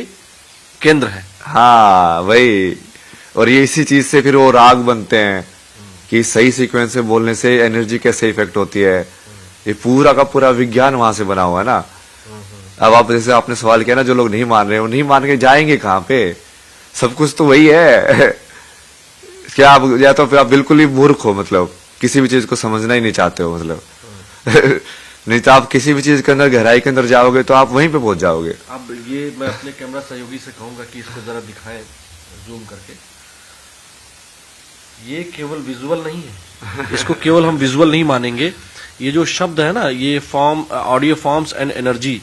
केंद्र है। हाँ वही, और ये इसी चीज से फिर वो राग बनते हैं कि सही सीक्वेंस में बोलने से एनर्जी कैसे इफेक्ट होती है, ये पूरा का पूरा विज्ञान वहां से बना हुआ है ना। अब आप जैसे आपने सवाल किया ना, जो लोग नहीं मान रहे, वो नहीं मान के जाएंगे कहाँ पे, सब कुछ तो वही है। क्या आप, या तो फिर आप बिल्कुल ही मूर्ख हो, मतलब किसी भी चीज को समझना ही नहीं चाहते हो, मतलब नहीं तो आप किसी भी चीज के अंदर गहराई के अंदर जाओगे तो आप वहीं पे पहुंच जाओगे। अब ये मैं अपने कैमरा सहयोगी से कहूंगा कि इसको जरा दिखाएं जूम करके। ये केवल विजुअल नहीं है, इसको केवल हम विजुअल नहीं मानेंगे। ये जो शब्द है ना, ये form, audio forms and energy,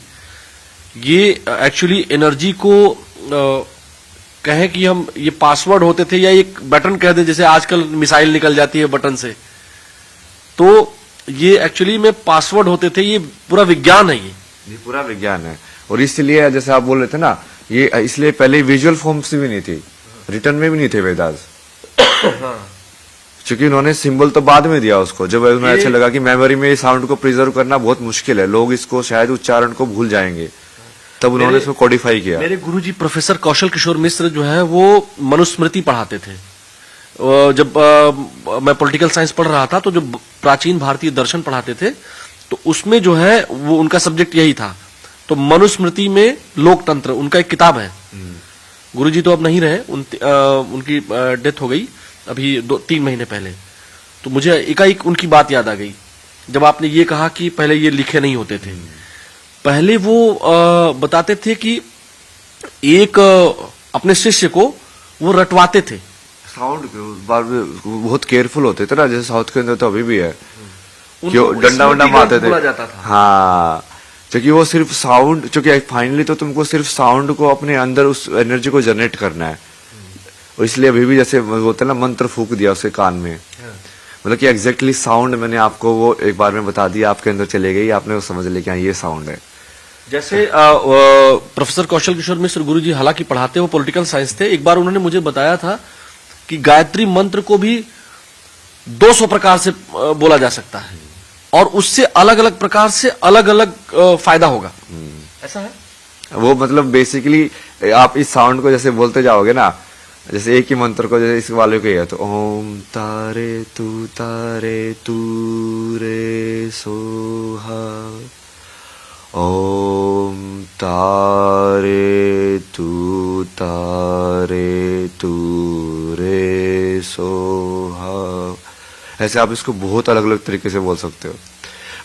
ये एक्चुअली एनर्जी को कहें कि हम ये पासवर्ड होते थे या एक बटन कह दें, जैसे आजकल मिसाइल निकल जाती है बटन से, तो ये एक्चुअली में पासवर्ड होते थे। ये पूरा विज्ञान है, ये पूरा विज्ञान है। और इसलिए जैसे आप बोल रहे थे ना, ये इसलिए पहले विजुअल फॉर्म्स भी नहीं थी, रिटर्न में भी नहीं थे वेदास। क्योंकि उन्होंने सिंबल तो बाद में दिया उसको, जब उन्हें अच्छा लगा कि मेमोरी में साउंड को प्रिजर्व करना बहुत मुश्किल है, लोग इसको शायद उच्चारण को भूल जाएंगे, तब उन्होंने इसको कोडिफाई किया। मेरे गुरुजी प्रोफेसर कौशल किशोर मिश्र जो है वो मनुस्मृति पढ़ाते थे। जब मैं पॉलिटिकल साइंस पढ़ रहा था तो जो प्राचीन भारतीय दर्शन पढ़ाते थे, तो उसमें जो है वो उनका सब्जेक्ट यही था। तो मनुस्मृति में लोकतंत्र उनका एक किताब है, गुरुजी तो अब नहीं रहे, उनकी डेथ हो गई अभी 2-3 महीने पहले। तो मुझे एकाएक उनकी बात याद आ गई जब आपने ये कहा कि पहले ये लिखे नहीं होते थे। पहले वो बताते थे कि एक अपने शिष्य को वो रटवाते थे। साउंड के उस बार भी बहुत केयरफुल होते थे ना, जैसे साउथ के अंदर तो अभी भी है कि उनको डंडा वंडा मारते थे। बोला जाता था। हाँ, क्योंकि वो सिर्फ साउंड, क्योंकि फाइनली तो तुमको सिर्फ साउंड को अपने अंदर उस एनर्जी को जनरेट करना है। और इसलिए अभी भी जैसे बोलते हैं ना, मंत्र फूक दिया उसके कान में, मतलब कि एग्जैक्टली साउंड मैंने आपको वो एक बार में बता दिया, आपके अंदर चले गई, आपने वो समझ लिया कि हाँ ये साउंड है। जैसे प्रोफेसर कौशल किशोर मिश्र गुरुजी हालांकि पढ़ाते वो पॉलिटिकल साइंस थे, एक बार उन्होंने मुझे बताया था कि गायत्री मंत्र को भी 200 प्रकार से बोला जा सकता है और उससे अलग अलग प्रकार से अलग अलग फायदा होगा। ऐसा है? वो मतलब बेसिकली आप इस साउंड को जैसे बोलते जाओगे ना, जैसे एक ही मंत्र को, जैसे इस वाले को ही है तो ओम तारे तू रे सोहा, ओम तारे तू रे सोहा। ऐसे आप इसको बहुत अलग अलग तरीके से बोल सकते हो।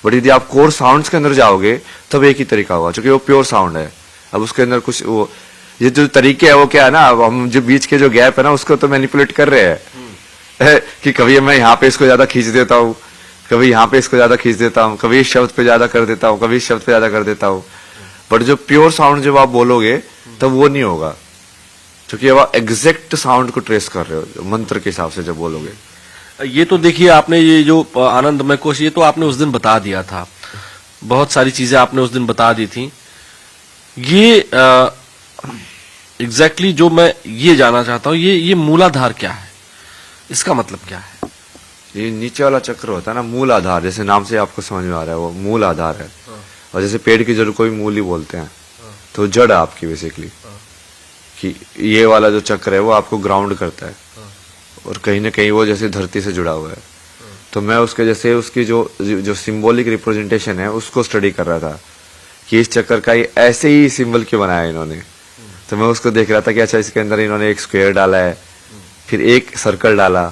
बट यदि आप कोर साउंड्स के अंदर जाओगे तब एक ही तरीका होगा, क्योंकि वो प्योर साउंड है। अब उसके अंदर कुछ वो ये जो तरीके है वो क्या है ना, अब हम जो बीच के जो गैप है ना उसको तो मैनिपुलेट कर रहे हैं कि कभी मैं यहाँ पे इसको ज्यादा खींच देता हूँ, कभी यहाँ पे इसको ज्यादा खींच देता हूँ, कभी इस शब्द पे ज्यादा कर देता हूँ, कभी इस शब्द पे ज्यादा कर देता हूँ। बट जो प्योर साउंड जब आप बोलोगे तब वो नहीं होगा, क्योंकि अब आप एग्जैक्ट साउंड को ट्रेस कर रहे हो मंत्र के हिसाब से जब बोलोगे। ये तो देखिए आपने ये जो आनंदमय कोश, ये तो आपने उस दिन बता दिया था, बहुत सारी चीजें आपने उस दिन बता दी थी। ये एग्जैक्टली जो मैं ये जानना चाहता हूँ, ये मूलाधार क्या है, इसका मतलब क्या है? ये नीचे वाला चक्र होता है ना, मूल आधार, जैसे नाम से आपको समझ में आ रहा है वो मूल आधार है। और जैसे पेड़ की जड़ को भी मूल ही बोलते हैं, तो जड़ आपकी बेसिकली कि ये वाला जो चक्र है वो आपको ग्राउंड करता है और कहीं ना कहीं वो जैसे धरती से जुड़ा हुआ है। तो मैं उसके जैसे उसकी जो सिंबॉलिक रिप्रेजेंटेशन है उसको स्टडी कर रहा था कि इस चक्कर का ये ऐसे ही सिंबल क्यों बनाया इन्होंने। तो मैं उसको देख रहा था कि अच्छा इसके अंदर इन्होंने एक स्क्वायर डाला है, फिर एक सर्कल डाला,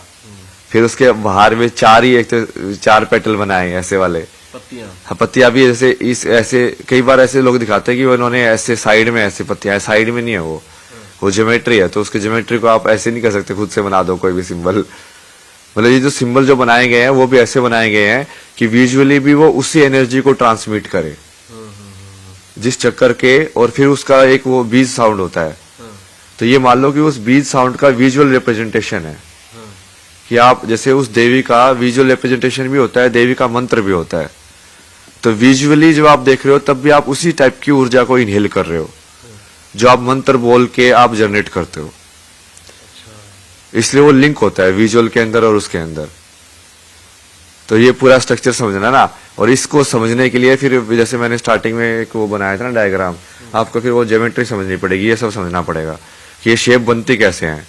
फिर उसके बाहर में चार पेटल बनाए ऐसे वाले पत्तियां। हाँ, पत्तियां भी जैसे इस ऐसे कई बार ऐसे लोग दिखाते हैं कि उन्होंने ऐसे साइड में ऐसे पत्तियां, साइड में नहीं है वो ज्योमेट्री है। तो उसकी ज्योमेट्री को आप ऐसे नहीं कर सकते खुद से बना दो कोई भी सिंबल। मतलब ये जो सिंबल जो बनाए गए हैं वो भी ऐसे बनाए गए हैं कि विजुअली भी वो उसी एनर्जी को ट्रांसमिट करे जिस चक्कर के, और फिर उसका एक वो बीज साउंड होता है। तो ये मान लो कि उस बीज साउंड का विजुअल रिप्रेजेंटेशन है कि आप जैसे उस देवी का विजुअल रिप्रेजेंटेशन भी होता है, देवी का मंत्र भी होता है। तो विजुअली जब आप देख रहे हो तब भी आप उसी टाइप की ऊर्जा को इनहेल कर रहे हो जो आप मंत्र बोल के आप जनरेट करते हो। इसलिए वो लिंक होता है विजुअल के अंदर और उसके अंदर। तो ये पूरा स्ट्रक्चर समझना ना, और इसको समझने के लिए फिर जैसे मैंने स्टार्टिंग में एक वो बनाया था ना डायग्राम, आपको फिर वो ज्योमेट्री समझनी पड़ेगी, ये सब समझना पड़ेगा कि ये शेप बनती कैसे हैं,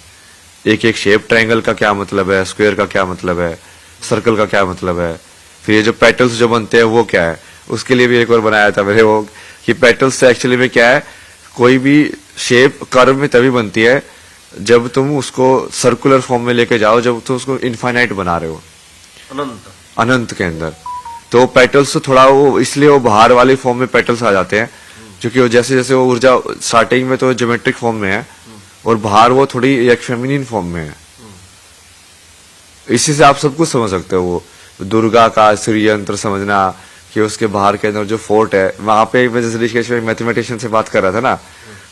एक एक शेप, ट्रायंगल का क्या मतलब है, स्क्वायर का क्या मतलब है, सर्कल का क्या मतलब है, फिर ये जो पेटल्स जो बनते हैं वो क्या है। उसके लिए भी एक और बनाया था मैंने वो कि पेटल्स से एक्चुअली में क्या है, कोई भी शेप कर्व में तभी बनती है जब तुम उसको सर्कुलर फॉर्म में लेके जाओ, जब तुम उसको इनफाइनाइट बना रहे हो अनंत के अंदर। तो पेटल्स तो थोड़ा वो इसलिए वो बाहर वाले फॉर्म में पेटल्स आ जाते हैं क्योंकि वो जैसे जैसे वो ऊर्जा स्टार्टिंग में तो ज्योमेट्रिक फॉर्म में है और बाहर वो थोड़ी एक फेमिनिन फॉर्म में है। इसी से आप सब कुछ समझ सकते हो। वो दुर्गा का श्री यंत्र समझना कि उसके बाहर के अंदर जो फोर्ट है, वहां पे मैं जैसे ऋषिकेश में मैथमेटिशियन से बात कर रहा था ना,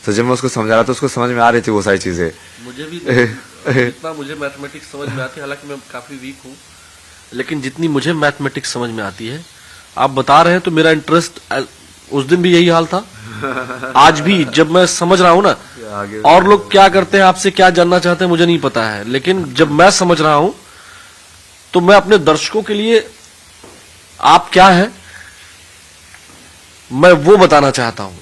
तो जब मैं उसको समझा रहा था उसको समझ में आ रही थी वो सारी चीजें। मुझे भी जितना मुझे मैथमेटिक्स समझ में आती है, हालांकि मैं काफी वीक हूँ, लेकिन जितनी मुझे मैथमेटिक्स समझ में आती है आप बता रहे हैं तो मेरा इंटरेस्ट, उस दिन भी यही हाल था, आज भी जब मैं समझ रहा हूँ ना, और लोग क्या करते हैं, आपसे क्या जानना चाहते हैं मुझे नहीं पता है, लेकिन जब मैं समझ रहा हूं तो मैं अपने दर्शकों के लिए आप क्या है मैं वो बताना चाहता हूं।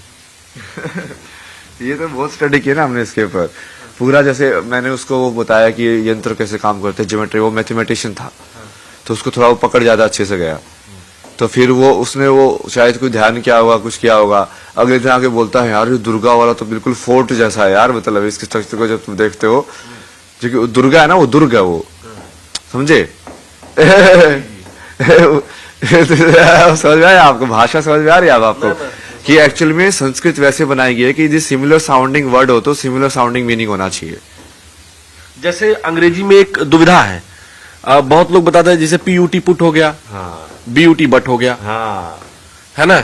ये तो बहुत स्टडी किया ना हमने इसके ऊपर पूरा। जैसे मैंने उसको वो बताया कि यंत्र कैसे काम करते हैं, ज्योमेट्री, वो मैथमेटिशियन था तो उसको थोड़ा वो पकड़ ज्यादा अच्छे से गया। तो फिर वो उसने वो शायद कोई ध्यान किया होगा, कुछ किया होगा, अगले दिन आके बोलता है यार ये दुर्गा वाला तो बिल्कुल फोर्ट जैसा है यार, मतलब इसके स्ट्रक्चर को जब तुम देखते हो, क्योंकि दुर्गा है ना, वो दुर्ग है वो, समझे? समझ में आया आपको? भाषा समझ में आ रही है अब आपको कि एक्चुअल में संस्कृत वैसे बनाई गई है कि यदि सिमिलर साउंडिंग वर्ड हो तो सिमिलर साउंडिंग मीनिंग होना चाहिए। जैसे अंग्रेजी में एक दुविधा है, बहुत लोग बताते हैं जैसे पीयूटी पुट हो गया, हाँ बीयूटी बट हो गया, हाँ है ना,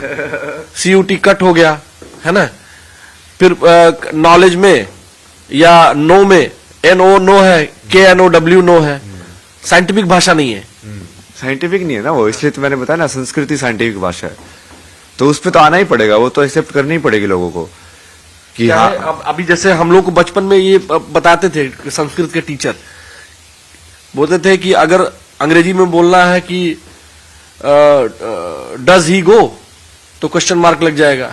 सीयूटी कट हो गया, है ना। फिर नॉलेज में या नो में NO नो है, KNOW नो है, साइंटिफिक भाषा नहीं है। साइंटिफिक नहीं है ना वो, इसलिए तो मैंने बताया ना संस्कृति साइंटिफिक भाषा है, तो उस पे तो आना ही पड़ेगा, वो तो एक्सेप्ट करनी ही पड़ेगी लोगों को कि क्या हाँ। है, अभी जैसे हम लोग को बचपन में ये बताते थे, संस्कृत के टीचर बोलते थे कि अगर अंग्रेजी में बोलना है कि डज ही गो, तो क्वेश्चन मार्क लग जाएगा,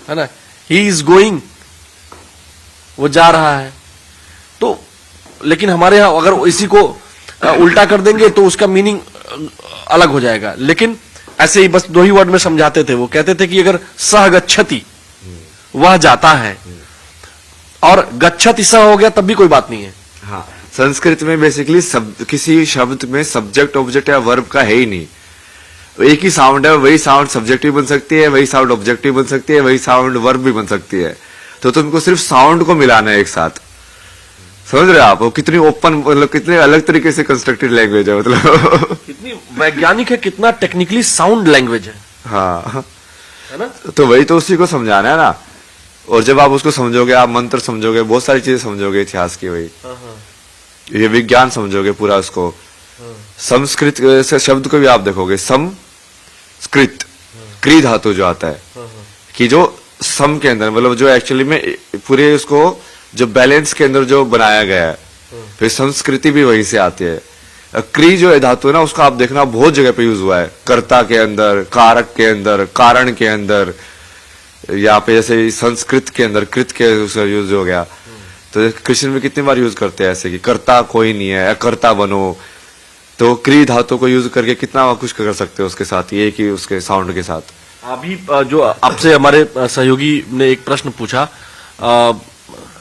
है ना। ही इज गोइंग, वो जा रहा है। तो लेकिन हमारे यहाँ अगर इसी को उल्टा कर देंगे तो उसका मीनिंग अलग हो जाएगा। लेकिन ऐसे ही बस 2 ही वर्ड में समझाते थे। वो कहते थे कि अगर सह गच्छति, वह जाता है, और गच्छति सह हो गया तब भी कोई बात नहीं है। हाँ, संस्कृत में बेसिकली किसी शब्द में सब्जेक्ट ऑब्जेक्ट या वर्ब का है ही नहीं, एक ही साउंड है, वही साउंड सब्जेक्ट भी बन सकती है, वही साउंड ऑब्जेक्ट भी बन सकती है, वही साउंड वर्ब भी बन सकती है। तो तुमको सिर्फ साउंड को मिलाना है एक साथ, समझ रहे हो आप? वो कितनी ओपन, मतलब कितने अलग तरीके से कंस्ट्रक्टेड लैंग्वेज है, मतलब कितनी वैज्ञानिक है, कितना टेक्निकली साउंड लैंग्वेज है हाँ, है ना। तो वही तो उसी को समझाना है ना। और जब आप उसको समझोगे, आप मंत्र समझोगे, बहुत सारी चीजें समझोगे इतिहास की, वही ये विज्ञान समझोगे पूरा उसको। संस्कृत से शब्द को भी आप देखोगे, संस्कृत, क्री धातु जो आता है, कि जो सम के अंदर, मतलब जो एक्चुअली में पूरे उसको जो बैलेंस के अंदर जो बनाया गया है, फिर संस्कृति भी वहीं से आती है। क्री जो है धातु है ना, उसका आप देखना बहुत जगह पे यूज हुआ है, कर्ता के अंदर, कारक के अंदर, कारण के अंदर, यहाँ पे जैसे संस्कृत के अंदर कृत के यूज हो गया। तो कृष्ण में कितनी बार यूज करते हैं ऐसे कि कर्ता कोई नहीं है, अकर्ता बनो। तो क्री धातु को यूज करके कितना कुछ कर सकते हो उसके साथ, ये कि उसके साउंड के साथ। अभी जो आपसे हमारे सहयोगी ने एक प्रश्न पूछा,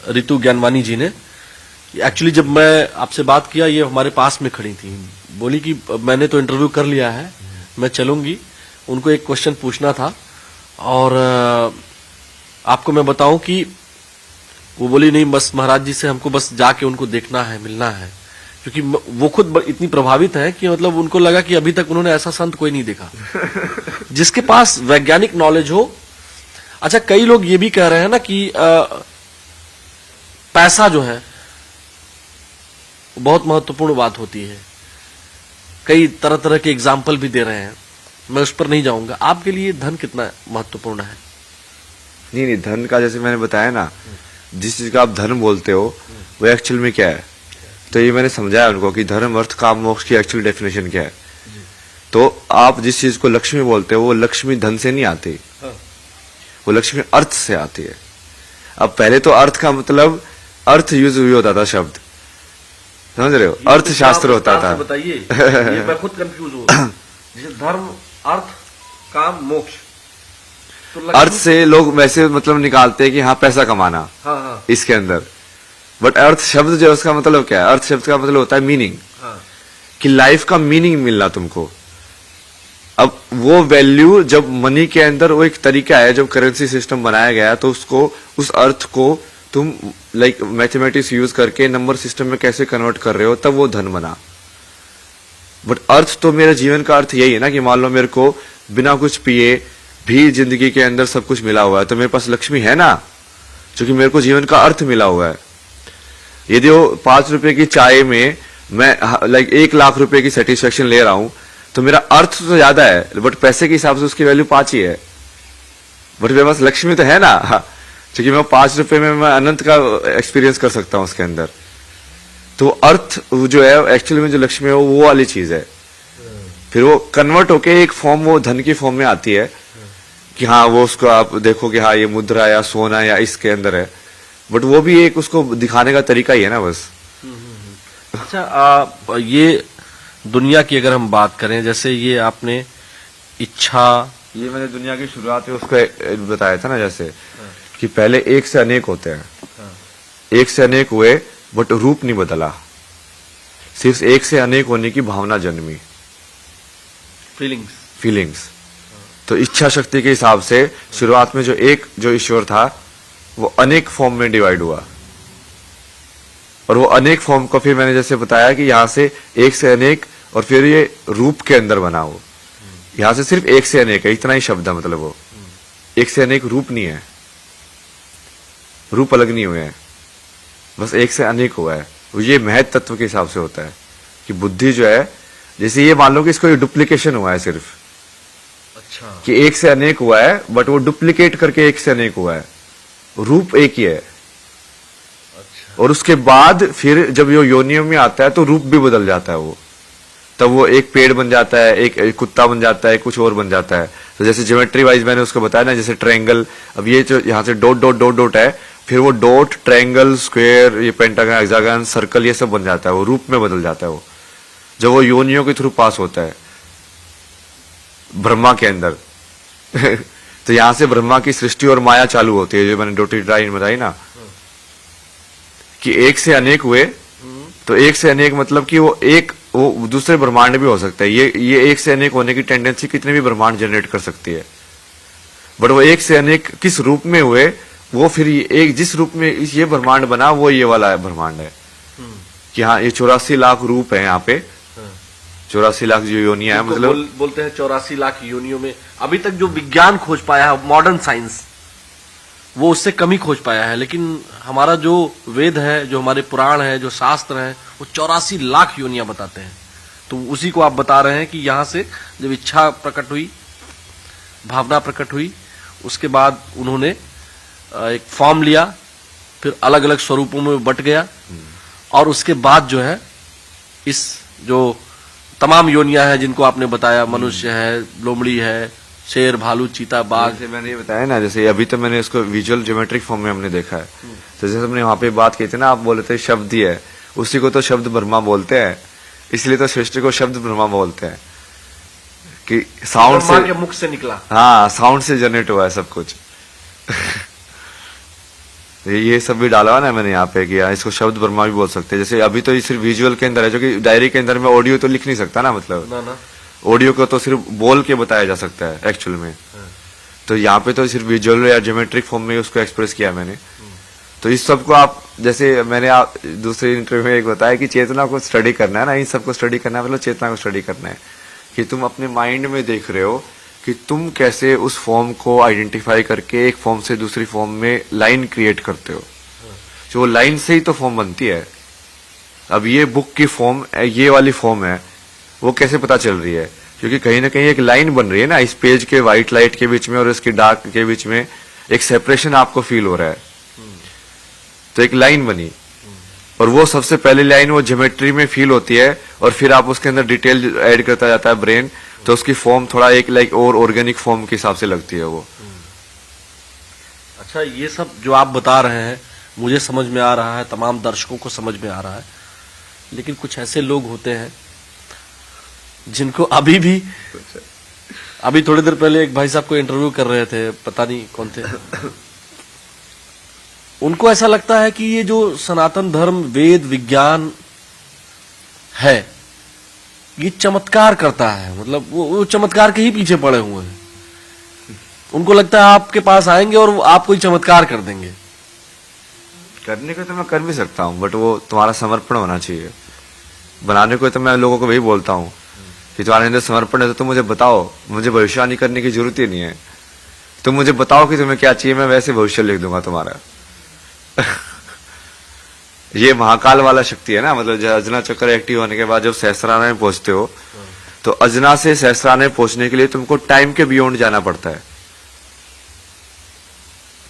रितु ज्ञानवानी जी ने, एक्चुअली जब मैं आपसे बात किया, ये हमारे पास में खड़ी थी, बोली कि मैंने तो इंटरव्यू कर लिया है, मैं चलूंगी, उनको एक क्वेश्चन पूछना था। और आपको मैं बताऊं कि वो बोली नहीं, बस महाराज जी से हमको बस जाके उनको देखना है, मिलना है, क्योंकि वो खुद इतनी प्रभावित है कि मतलब उनको लगा कि अभी तक उन्होंने ऐसा संत कोई नहीं देखा जिसके पास वैज्ञानिक नॉलेज हो। अच्छा, कई लोग ये भी कह रहे हैं ना कि पैसा जो है बहुत महत्वपूर्ण बात होती है, कई तरह तरह के एग्जाम्पल भी दे रहे हैं, मैं उस पर नहीं जाऊंगा। आपके लिए धन कितना महत्वपूर्ण है? नहीं, धन का जैसे मैंने बताया ना, जिस चीज का आप धन बोलते हो वो एक्चुअल में क्या है, तो ये मैंने समझाया उनको कि धर्म अर्थ काम मोक्ष की एक्चुअल डेफिनेशन क्या है। तो आप जिस चीज को लक्ष्मी बोलते हो, वो लक्ष्मी धन से नहीं आती, वो लक्ष्मी अर्थ से आती है। अब पहले तो अर्थ का मतलब अर्थ यूज होता था शब्द, समझ रहे हो, अर्थशास्त्र होता था। बताइए, ये मैं खुद कंफ्यूज हूँ। जैसे धर्म, अर्थ, काम, मोक्ष, तो अर्थ से लोग वैसे मतलब निकालते हैं कि हाँ पैसा कमाना, हाँ, इसके अंदर। बट अर्थ शब्द जो है उसका मतलब क्या है? अर्थ शब्द का मतलब होता है मीनिंग, कि लाइफ का मीनिंग मिलना तुमको। अब वो वैल्यू जब मनी के अंदर, वो एक तरीका है, जब करेंसी सिस्टम बनाया गया तो उसको, उस अर्थ को तुम लाइक मैथमेटिक्स यूज करके नंबर सिस्टम में कैसे कन्वर्ट कर रहे हो, तब वो धन बना। बट अर्थ तो मेरे जीवन का अर्थ यही है ना कि मान लो मेरे को बिना कुछ पिए भी जिंदगी के अंदर सब कुछ मिला हुआ है, तो मेरे पास लक्ष्मी है ना, क्योंकि मेरे को जीवन का अर्थ मिला हुआ है। यदि वो 5 रुपए की चाय में मैं लाइक 1 लाख रुपए की सेटिस्फेक्शन ले रहा हूं, तो मेरा अर्थ तो ज्यादा है, बट पैसे के हिसाब से उसकी वैल्यू 5 ही है। बट मेरे पास लक्ष्मी तो है ना, क्योंकि मैं 5 रुपए में मैं अनंत का एक्सपीरियंस कर सकता हूं उसके अंदर। तो अर्थ जो है एक्चुअली में जो लक्ष्मी है वो वाली चीज है। फिर वो कन्वर्ट होके एक फॉर्म, वो धन की फॉर्म में आती है कि हाँ वो उसको आप देखो कि हाँ ये मुद्रा या सोना या इसके अंदर है, बट वो भी एक उसको दिखाने का तरीका ही है ना बस। अच्छा, ये दुनिया की अगर हम बात करें, जैसे ये आपने इच्छा। ये मैंने दुनिया की शुरुआत में उसको बताया था ना, जैसे कि पहले एक से अनेक होते हैं, एक से अनेक हुए बट रूप नहीं बदला, सिर्फ एक से अनेक होने की भावना जन्मी, फीलिंग्स। तो इच्छा शक्ति के हिसाब से शुरुआत में जो ईश्वर था वो अनेक फॉर्म में डिवाइड हुआ, और वो अनेक फॉर्म को फिर मैंने जैसे बताया कि यहां से एक से अनेक और फिर ये रूप के अंदर बना हो। यहां से सिर्फ एक से अनेक है, इतना ही शब्द है, मतलब वो एक से अनेक रूप नहीं है, रूप अलग नहीं हुए हैं, बस एक से अनेक हुआ है। ये महत तत्व के हिसाब से होता है कि बुद्धि जो है, जैसे ये मान लो कि इसको डुप्लीकेशन हुआ है सिर्फ, अच्छा, कि एक से अनेक हुआ है बट वो डुप्लीकेट करके एक से अनेक हुआ है, रूप एक ही है। अच्छा। और उसके बाद फिर जब ये योनियों में आता है तो रूप भी बदल जाता है, वो तब वो एक पेड़ बन जाता है, एक कुत्ता बन जाता है, कुछ और बन जाता है। तो जैसे ज्योमेट्री वाइज मैंने उसको बताया ना, जैसे ट्रायंगल, अब ये जो यहाँ से डॉट डॉट डॉट डॉट है, फिर वो डॉट, ट्रायंगल, स्क्वायर, ये पेंटागन, हेक्सागन, सर्कल, ये सब बन जाता है, वो रूप में बदल जाता है वो, जब वो योनियों के थ्रू पास होता है ब्रह्मा के अंदर। तो यहां से ब्रह्मा की सृष्टि और माया चालू होती है, जो मैंने डॉटेड लाइन बताई ना, कि एक से अनेक हुए। तो एक से अनेक मतलब कि वो दूसरे ब्रह्मांड भी हो सकता है। ये एक से अनेक होने की टेंडेंसी कितने भी ब्रह्मांड जनरेट कर सकती है, बट वो एक से अनेक किस रूप में हुए, वो फिर एक जिस रूप में ये ब्रह्मांड बना वो ये वाला ब्रह्मांड है। कि हाँ, ये 84 लाख रूप है यहाँ पे, 84 लाख जो योनियां है, मतलब बोलते हैं 84 लाख योनियों में अभी तक जो विज्ञान खोज पाया है, मॉडर्न साइंस, वो उससे कम ही खोज पाया है। लेकिन हमारा जो वेद है, जो हमारे पुराण है, जो शास्त्र है, वो 84 लाख योनियां बताते हैं। तो उसी को आप बता रहे हैं कि यहां से जब इच्छा प्रकट हुई, भावना प्रकट हुई, उसके बाद उन्होंने एक फॉर्म लिया, फिर अलग अलग स्वरूपों में बट गया, और उसके बाद जो है इस जो तमाम योनियां हैं जिनको आपने बताया, मनुष्य है, लोमड़ी है, शेर, भालू, चीता, बाघ, जैसे मैंने ये बताया ना, जैसे अभी तो मैंने इसको विजुअल ज्योमेट्रिक फॉर्म में हमने देखा है। तो जैसे हमने वहां पे बात की थी ना, आप बोले थे शब्द ही है, उसी को तो शब्द ब्रह्मा बोलते हैं, इसलिए तो सृष्टि को शब्द ब्रह्मा बोलते हैं, कि साउंड ब्रह्मा से, के मुख से निकला। हाँ, साउंड से जनरेट हुआ है सब कुछ। ये सब भी डाला हुआ ना मैंने यहाँ पे, कि इसको शब्द ब्रह्मा भी बोल सकते हैं। जैसे अभी तो ये सिर्फ विजुअल के अंदर है, जो कि डायरी के अंदर में ऑडियो तो लिख नहीं सकता ना, मतलब ना ऑडियो को तो सिर्फ बोल के बताया जा सकता है एक्चुअल में। तो यहाँ पे तो सिर्फ विजुअल या ज्योमेट्रिक फॉर्म में उसको एक्सप्रेस किया मैंने। तो इस सब को आप, जैसे मैंने आप दूसरे इंटरव्यू में एक बताया कि चेतना को स्टडी करना है ना, इन सबको स्टडी करना है, मतलब चेतना को स्टडी करना है, कि तुम अपने माइंड में देख रहे हो कि तुम कैसे उस फॉर्म को आइडेंटिफाई करके एक फॉर्म से दूसरी फॉर्म में लाइन क्रिएट करते हो। जो लाइन से ही तो फॉर्म बनती है। अब ये बुक की फॉर्म, ये वाली फॉर्म है, वो कैसे पता चल रही है? क्योंकि कहीं ना कहीं एक लाइन बन रही है ना, इस पेज के व्हाइट लाइट के बीच में और इसके डार्क के बीच में एक सेपरेशन आपको फील हो रहा है। तो एक लाइन बनी, और वो सबसे पहली लाइन वो ज्योमेट्री में फील होती है, और फिर आप उसके अंदर डिटेल ऐड करता जाता है ब्रेन, तो उसकी फॉर्म थोड़ा एक लाइक और ऑर्गेनिक फॉर्म के हिसाब से लगती है वो। अच्छा, ये सब जो आप बता रहे हैं मुझे समझ में आ रहा है, तमाम दर्शकों को समझ में आ रहा है, लेकिन कुछ ऐसे लोग होते हैं जिनको अभी थोड़ी देर पहले एक भाई साहब को इंटरव्यू कर रहे थे, पता नहीं कौन थे, उनको ऐसा लगता है कि ये जो सनातन धर्म, वेद, विज्ञान है, ये चमत्कार करता है, मतलब वो चमत्कार के ही पीछे पड़े हुए हैं। उनको लगता है आपके पास आएंगे और वो आप कोई चमत्कार कर देंगे। करने को तो मैं कर भी सकता हूँ, बट वो तुम्हारा समर्पण होना चाहिए। बनाने को तो मैं लोगों को वही बोलता हूँ कि तुम्हारे अंदर समर्पण है तो तुम मुझे बताओ, मुझे भविष्यवाणी करने की जरूरत ही नहीं है। तुम मुझे बताओ कि तुम्हें क्या चाहिए, मैं वैसे भविष्य लिख दूंगा तुम्हारा। ये महाकाल वाला शक्ति है ना, मतलब अजना चक्र एक्टिव होने के बाद जब सहस्राने में पहुंचते हो, तो अजना से सहस्राने पहुंचने के लिए तुमको टाइम के बियॉन्ड जाना पड़ता है,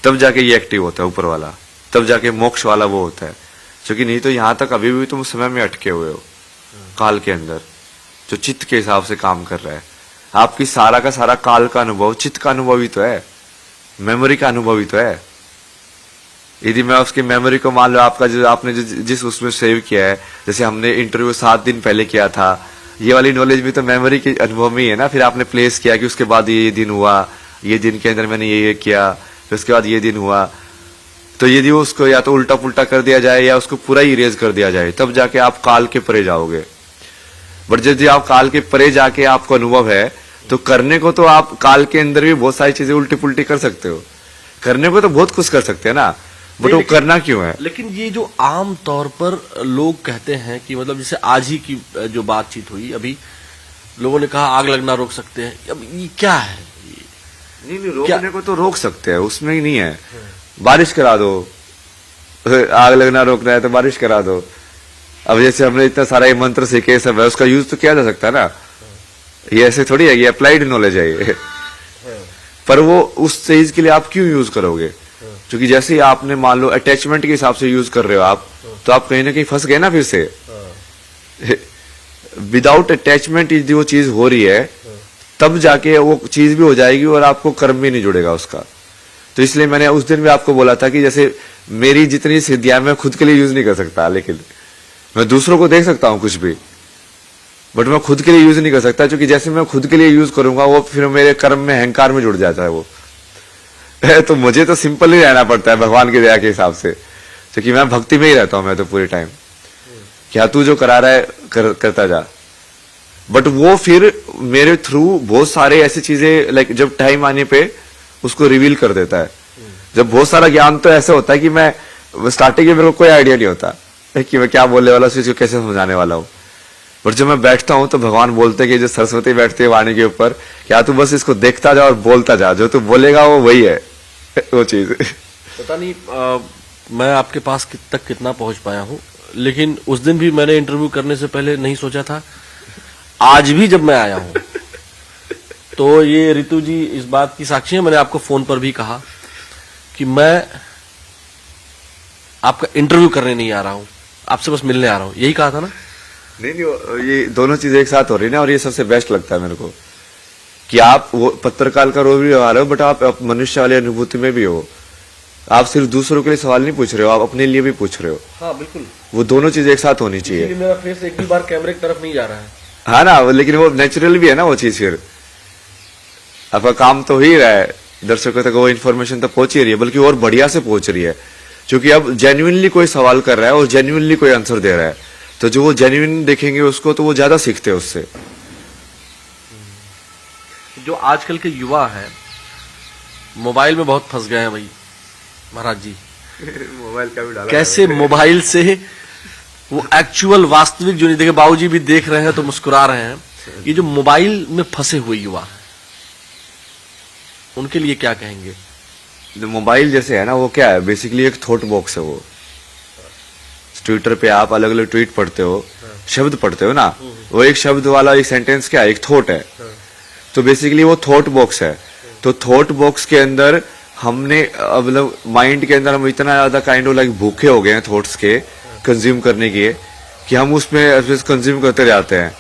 तब जाके ये एक्टिव होता है ऊपर वाला, तब जाके मोक्ष वाला वो होता है। क्योंकि नहीं तो यहां तक अभी भी तुम समय में अटके हुए हो, काल के अंदर जो चित्त के हिसाब से काम कर रहा है। आपकी सारा का सारा काल का अनुभव चित्त का अनुभव ही तो है, मेमोरी का अनुभव ही तो है। यदि मैं उसकी मेमोरी को मान लो, आपका जो आपने जिस उसमें सेव किया है, जैसे हमने इंटरव्यू 7 दिन पहले किया था, ये वाली नॉलेज भी तो मेमोरी के अनुभव में ही है ना। फिर आपने प्लेस किया कि उसके बाद ये दिन हुआ, ये दिन के अंदर मैंने ये किया, फिर उसके बाद ये दिन हुआ। तो यदि उसको या तो उल्टा पुल्टा कर दिया जाए या उसको पूरा ही इरेज कर दिया जाए, तब जाके आप काल के परे जाओगे। बट यदि आप काल के परे जाके आपको अनुभव है, तो करने को तो आप काल के अंदर भी बहुत सारी चीजें उल्टी पुल्टी कर सकते हो, करने को तो बहुत कुछ कर सकते हैं ना, बट वो करना क्यों है? लेकिन ये जो आम तौर पर लोग कहते हैं कि मतलब जैसे आज ही की जो बातचीत हुई, अभी लोगों ने कहा आग लगना रोक सकते हैं, अब ये क्या है? नहीं, रोकने को तो रोक सकते हैं, उसमें ही नहीं है। बारिश करा दो, आग लगना रोकना है तो बारिश करा दो। अब जैसे हमने इतना सारा ये मंत्र सीखे सब है, उसका यूज तो किया जा सकता है ना। ये ऐसे थोड़ी है, ये अप्लाइड नॉलेज है ये। पर वो उस चीज के लिए आप क्यों यूज करोगे? क्योंकि जैसे ही आपने मान लो अटैचमेंट के हिसाब से यूज कर रहे हो आप, तो आप कहीं ना कहीं फंस गए ना फिर से। विदाउट अटैचमेंट यदि वो चीज हो रही है, तब जाके वो चीज भी हो जाएगी और आपको कर्म भी नहीं जुड़ेगा उसका। तो इसलिए मैंने उस दिन भी आपको बोला था कि जैसे मेरी जितनी सिद्धियां मैं खुद के लिए यूज नहीं कर सकता, लेकिन मैं दूसरों को देख सकता हूं कुछ भी, बट मैं खुद के लिए यूज नहीं कर सकता। क्योंकि जैसे मैं खुद के लिए यूज करूंगा, वो फिर मेरे कर्म में अहंकार में जुड़ जाता है वो। तो मुझे तो सिंपल ही रहना पड़ता है भगवान की दया के हिसाब से, क्योंकि मैं भक्ति में ही रहता हूं मैं तो पूरे टाइम। क्या तू जो करा रहा है करता जा। बट वो फिर मेरे थ्रू बहुत सारे ऐसी चीजें लाइक जब टाइम आने पे उसको रिवील कर देता है। जब बहुत सारा ज्ञान तो ऐसा होता है कि मैं स्टार्टिंग में मेरे को कोई आइडिया नहीं होता कि मैं क्या बोलने वाला हूँ, इसको कैसे समझाने वाला हूँ। बट जब मैं बैठता हूँ तो भगवान बोलते हैं कि जो सरस्वती बैठती है वाणी के ऊपर, क्या तू बस इसको देखता जा और बोलता जा, जो तू बोलेगा वो वही है वो चीज। पता नहीं मैं आपके पास तक कितना पहुंच पाया हूं, लेकिन उस दिन भी मैंने इंटरव्यू करने से पहले नहीं सोचा था। आज भी जब मैं आया हूं तो ये रितु जी इस बात की साक्षी है, मैंने आपको फोन पर भी कहा कि मैं आपका इंटरव्यू करने नहीं आ रहा हूं, आपसे बस मिलने आ रहा हूं, यही कहा था ना? नहीं, ये दोनों चीजें एक साथ हो रही है ना, और ये सबसे बेस्ट लगता है मेरे को कि आप वो पत्रकार का रोल भी निभा रहे हो, बट आप मनुष्य वाली अनुभूति में भी हो। आप सिर्फ दूसरों के लिए सवाल नहीं पूछ रहे हो, आप अपने लिए भी पूछ रहे हो। हाँ बिल्कुल, वो दोनों चीजें एक साथ होनी चाहिए। मेरा फेस एक भी बार कैमरे की तरफ नहीं जा रहा है। हाँ ना, लेकिन वो नेचुरल भी है ना वो चीज। फिर आपका काम तो हो ही रहा है, दर्शकों तक वो इन्फॉर्मेशन तो पहुंच ही रही है, बल्कि और बढ़िया से पहुंच रही है। क्योंकि अब जेन्युइनली कोई सवाल कर रहा है और जेन्युइनली कोई आंसर दे रहा है, तो जो वो जेन्युइन देखेंगे उसको, तो वो ज्यादा सीखते हैं उससे। जो आजकल के युवा है मोबाइल में बहुत फंस गए हैं भाई महाराज जी। मोबाइल का भी डाला कैसे मोबाइल से वो एक्चुअल वास्तविक जो नहीं देखे, बाबूजी भी देख रहे हैं तो मुस्कुरा रहे हैं। ये जो मोबाइल में फंसे हुए युवा हैं उनके लिए क्या कहेंगे? मोबाइल जैसे है ना, वो क्या है, बेसिकली एक थॉट बॉक्स है वो। ट्विटर पे आप अलग अलग ट्वीट पढ़ते हो, शब्द पढ़ते हो ना, वो एक शब्द वाला एक सेंटेंस क्या है, एक थॉट है। तो बेसिकली वो थॉट बॉक्स है। तो थॉट बॉक्स के अंदर हमने मतलब माइंड के अंदर हम इतना ज्यादा काइंड ऑफ लाइक भूखे हो गए हैं थॉट्स के कंज्यूम करने के, कि हम उसमें कंज्यूम करते जाते हैं